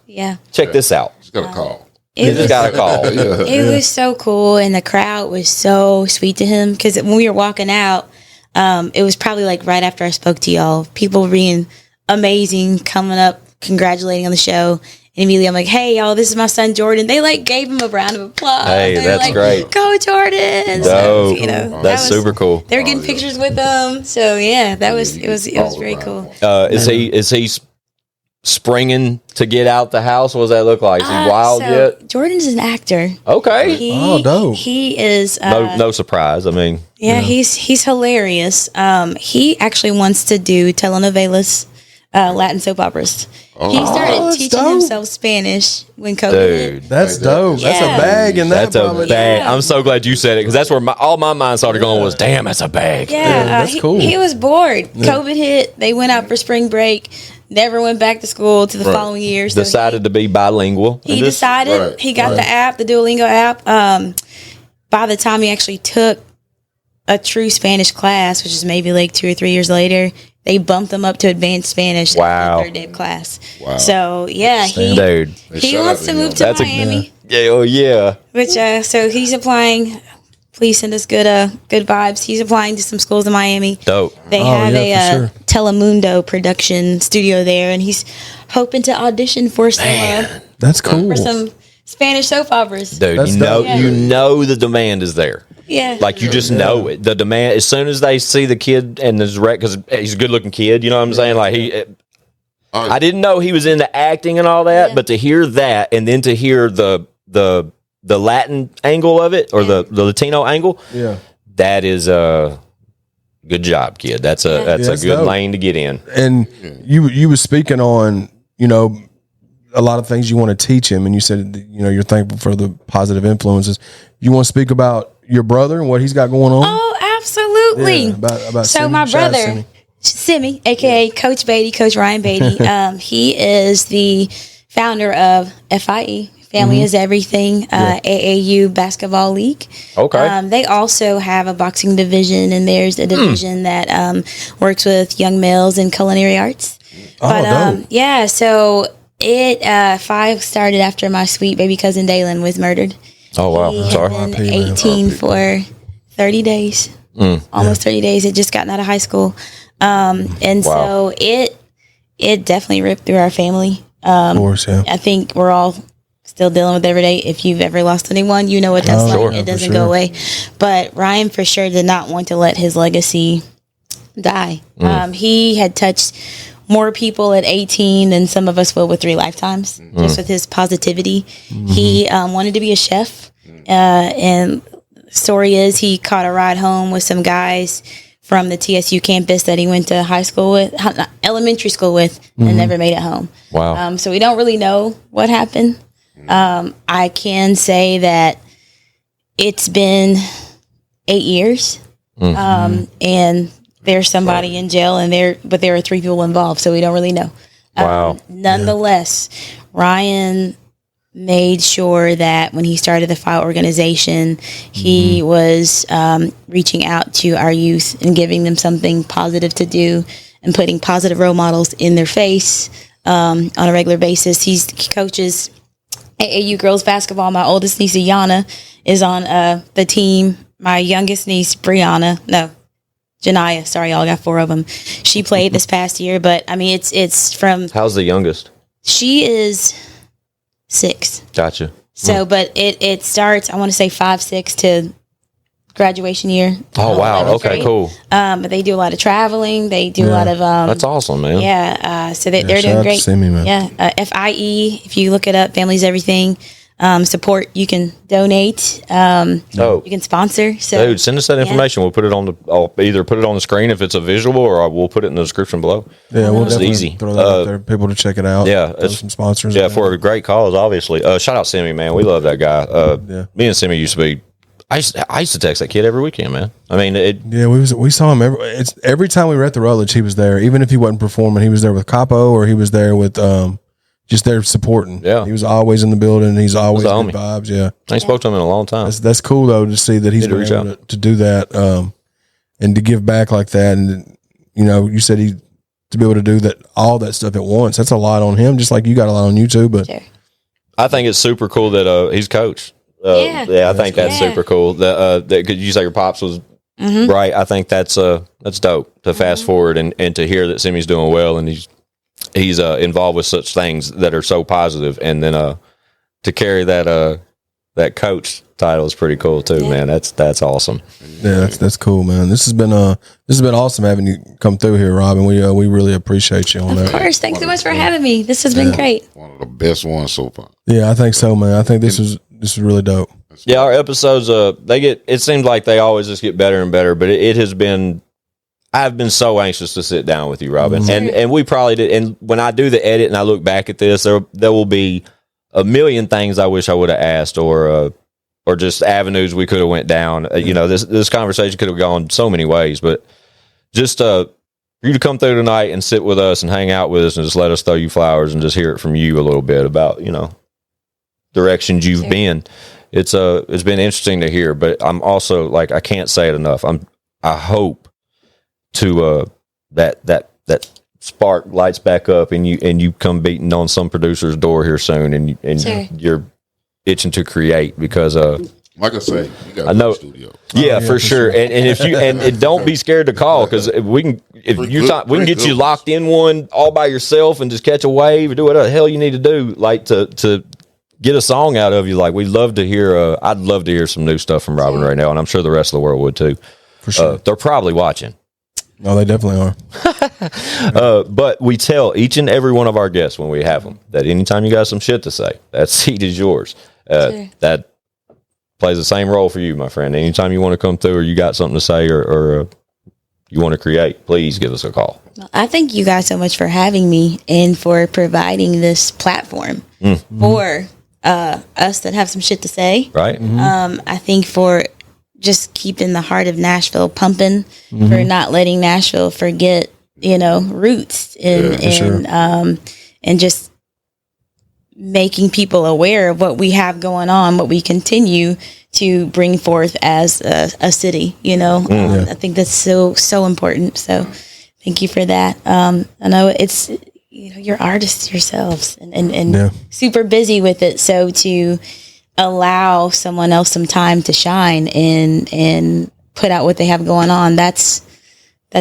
check this out. Just got a call. Just got a call. It was so cool, and the crowd was so sweet to him because when we were walking out. It was probably like right after I spoke to y'all, people being amazing, coming up, congratulating on the show. And immediately I'm like, hey, y'all, this is my son, Jordan. They like gave him a round of applause. Hey, that's great. Go, Jordan. So, that's super cool. They were getting pictures with them. So yeah, it was very cool. Is he springing to get out the house? What does that look like? Is he wild yet? Jordan's an actor. Okay. Dope. He is. No surprise. I mean. Yeah, he's hilarious. He actually wants to do telenovelas, Latin soap operas. He started teaching himself Spanish when COVID hit. That's dope. Yeah. That's a bag in that. That's a bag. Yeah. I'm so glad you said it because that's where all my mind started going was, damn, that's a bag. Yeah, that's cool. He was bored. Yeah. COVID hit. They went out for spring break. Never went back to school to the following year. So decided to be bilingual. He decided. He got the app, the Duolingo app. By the time he actually took a true Spanish class, which is maybe like 2 or 3 years later, they bumped them up to advanced Spanish. Wow. Third day of class. Wow. So yeah, he wants to move to Miami. Which so he's applying. Please send us good vibes. He's applying to some schools in Miami. Dope. They have a Telemundo production studio there, and he's hoping to audition for some. That's cool. For some Spanish soap operas. Dude, you know the demand is there. Yeah. Like you just know it. The demand, as soon as they see the kid and his because he's a good looking kid, you know what I'm saying? Like I didn't know he was into acting and all that, but to hear that and then to hear the Latin angle of it or the Latino angle, that is a good job, kid. That's a good lane to get in. And you were speaking on, a lot of things you want to teach him, and you said, you're thankful for the positive influences. You want to speak about your brother and what he's got going on? Oh, absolutely. Yeah, about so Simi. my Shout out brother, Simi, aka Coach Beatty, Coach Ryan Beatty, he is the founder of FIE. Family is Everything, AAU Basketball League. Okay. They also have a boxing division, and there's a division that works with young males in culinary arts. Dope. Yeah, so it 5 started after my sweet baby cousin Dalen was murdered. Oh, wow. He Sorry. had been 18 for 30 days, almost 30 days. It just gotten out of high school. And so it definitely ripped through our family. Of course, yeah. I think we're all still dealing with every day. If you've ever lost anyone, you know what that's like. Sure. It doesn't go away. But Ryan for sure did not want to let his legacy die. He had touched more people at 18 than some of us will with 3 lifetimes, just with his positivity. He wanted to be a chef. And the story is he caught a ride home with some guys from the TSU campus that he went to high school with, elementary school with, and never made it home. Wow. So we don't really know what happened. I can say that it's been 8 years, and there's somebody in jail, but there are 3 people involved, so we don't really know. Wow. Nonetheless, Ryan made sure that when he started the FILE organization, he was reaching out to our youth and giving them something positive to do and putting positive role models in their face on a regular basis. He coaches AAU girls basketball. My oldest niece, Iana, is on the team. My youngest niece, Janiyah. Sorry, y'all, got 4 of them. She played this past year, but I mean, it's from. How's the youngest? She is 6. Gotcha. So, but it starts, I want to say 5, 6 to graduation year. Oh, wow. 11th Okay, grade. cool. But they do a lot of traveling. They do a lot of. That's awesome, man. Yeah. So they're shout doing out to great. Simi, man. Yeah. FIE, if you look it up, Family's Everything. Support, you can donate. You can sponsor. So, Dude, send us that information. We'll put it on I'll either put it on the screen if it's a visual, or we'll put it in the description below. Yeah, we'll It's definitely easy. throw that out there, people to check it out. Yeah, Throw some sponsors. Yeah, for a great cause, obviously. Shout out Simi, man. We love that guy. Me and Simi used to be. I used to text that kid every weekend, man. I mean, we saw him every time we were at the Rutledge. He was there, even if he wasn't performing. He was there with Capo, or he was there with just there supporting. Yeah, he was always in the building. He's always good vibes. Yeah, I ain't spoke to him in a long time. That's cool though to see that he's been able to do that and to give back like that. And you said to be able to do that, all that stuff at once. That's a lot on him, just like you got a lot on you too. But I think it's super cool that he's coached. I think that's super cool. That could you say your pops was right? I think that's dope to fast forward and to hear that Simi's doing well and he's involved with such things that are so positive, and then to carry that coach title is pretty cool too, man. That's awesome. Yeah, that's cool, man. This has been awesome having you come through here, Robin. We really appreciate you on that. Of course, thanks so much for having me. This has been great. One of the best ones so far. Yeah, I think so, man. I think this is really dope. Yeah, our episodes it seems like they always just get better and better, but it has been. I've been so anxious to sit down with you, Robin, and we probably did. And when I do the edit and I look back at this, there will be a million things I wish I would have asked, or just avenues we could have went down. This conversation could have gone so many ways, but just for you to come through tonight and sit with us and hang out with us and just let us throw you flowers and just hear it from you a little bit about directions you've been. It's been interesting to hear, but I'm also I can't say it enough. I hope to that spark lights back up and you come beating on some producer's door here soon and you're itching to create because like I say, you got a studio. Yeah, for sure. And if you and don't be scared to call because we can get you locked in one all by yourself and just catch a wave or do whatever the hell you need to do to get a song out of you. We'd love to hear I'd love to hear some new stuff from Robin Raynelle, and I'm sure the rest of the world would too. For sure. They're probably watching. No, they definitely are. But we tell each and every one of our guests when we have them that anytime you got some shit to say, that seat is yours. That plays the same role for you, my friend. Anytime you want to come through or you got something to say or you want to create, please give us a call. Well, I thank you guys so much for having me and for providing this platform for us that have some shit to say. Right. I think for just keeping the heart of Nashville pumping, for not letting Nashville forget, roots and just making people aware of what we have going on, what we continue to bring forth as a city, I think that's so important. So thank you for that. I know it's, you're artists yourselves and super busy with it. So to allow someone else some time to shine and put out what they have going on, that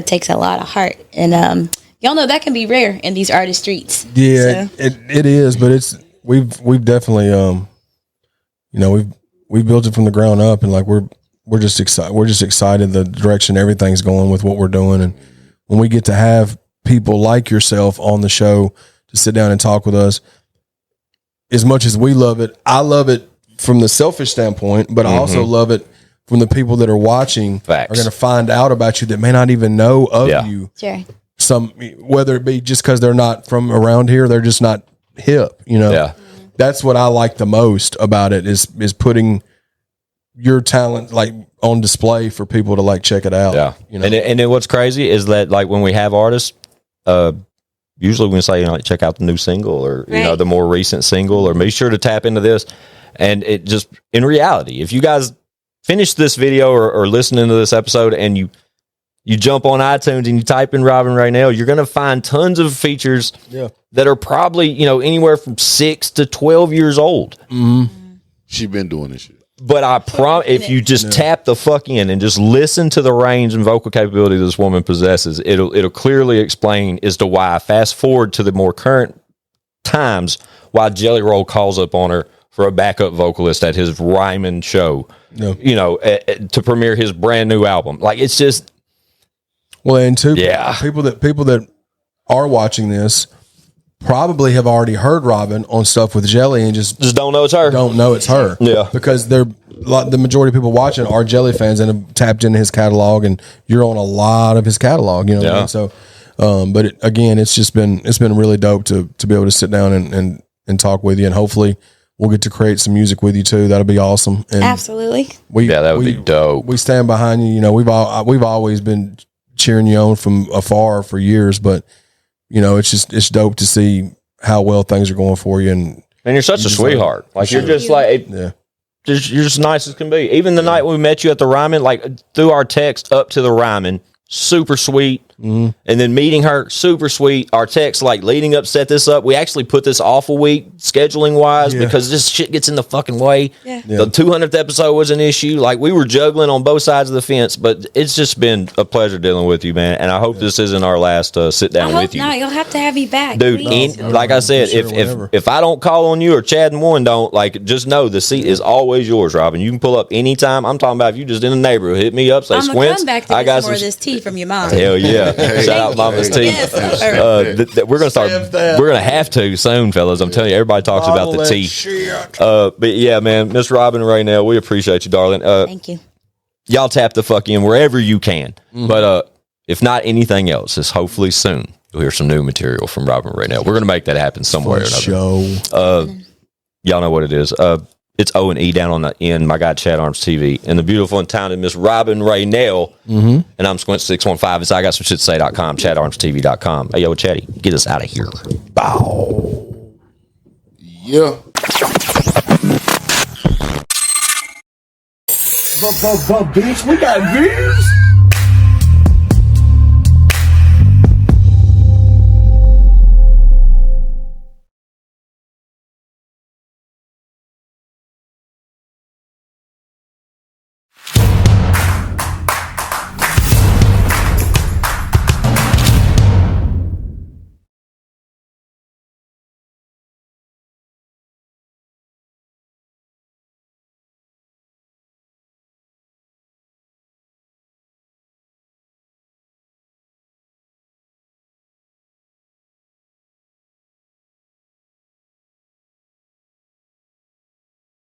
takes a lot of heart. And y'all know that can be rare in these artist streets. Yeah, so. It is, but we've definitely we've built it from the ground up, and like we're just excited the direction everything's going with what we're doing. And when we get to have people like yourself on the show to sit down and talk with us, as much as we love it, I love it from the selfish standpoint, but I also love it from the people that are watching. Facts. Are going to find out about you that may not even know of you. Sure. Whether it be just because they're not from around here, they're just not hip, Yeah. That's what I like the most about it is putting your talent like on display for people to like check it out. Yeah. And then what's crazy is that like when we have artists, usually we say, check out the new single or, the more recent single, or make sure to tap into this. And it just, in reality, if you guys finish this video or listening to this episode and you jump on iTunes and you type in Robin Raynelle, you're going to find tons of features that are probably, anywhere from 6 to 12 years old. She been doing this shit. But I promise, if you just tap the fuck in and just listen to the range and vocal capability this woman possesses, it'll clearly explain as to why, fast forward to the more current times, why Jelly Roll calls up on her for a backup vocalist at his Ryman show, to premiere his brand new album. Like, it's just... Well, and two, people that are watching this probably have already heard Robin on stuff with Jelly and just don't know it's her. Don't know it's her. Yeah, because the majority of people watching are Jelly fans and have tapped into his catalog, and you're on a lot of his catalog. What I mean? So, but it's been really dope to be able to sit down and talk with you, and hopefully we'll get to create some music with you too. That'll be awesome. And absolutely. That would be dope. We stand behind you. We've always been cheering you on from afar for years, but it's dope to see how well things are going for you, and you're such a sweetheart. You're just like you're just nice as can be. Even the night we met you at the Ryman, like through our text up to the Ryman, super sweet. And then meeting her, super sweet. Our text like leading up, set this up. We actually put this off a week scheduling wise because this shit gets in the fucking way. The 200th episode was an issue. Like, we were juggling on both sides of the fence, but it's just been a pleasure dealing with you, man. And I hope this isn't our last sit down with you. No, you'll have to have me back, dude. Like I said, if I don't call on you or Chad and Warren don't, like, just know the seat is always yours, Robin. You can pull up anytime. I'm talking about if you just in the neighborhood, hit me up, say I'm Squints. Come back to I got some more of this tea from your mom. Hell yeah. Shout out Mama's tea. Yes, we're gonna start. We're gonna have to soon, fellas. I'm telling you, everybody talks about the tea. But yeah, man, Miss Robin Raynelle, we appreciate you, darling. Thank you. Y'all tap the fuck in wherever you can. But if not anything else, it's hopefully soon you'll hear some new material from Robin Raynelle. We're gonna make that happen somewhere or another. Y'all know what it is. It's O&E down on the end. My guy, ChadArmesTV, and the beautiful and talented Miss Robin Raynelle. And I'm Squint615. It's IGSSTS.com, ChadArmesTV.com. Hey, yo, Chatty, get us out of here. Bow. Yeah. Bitch, we got views.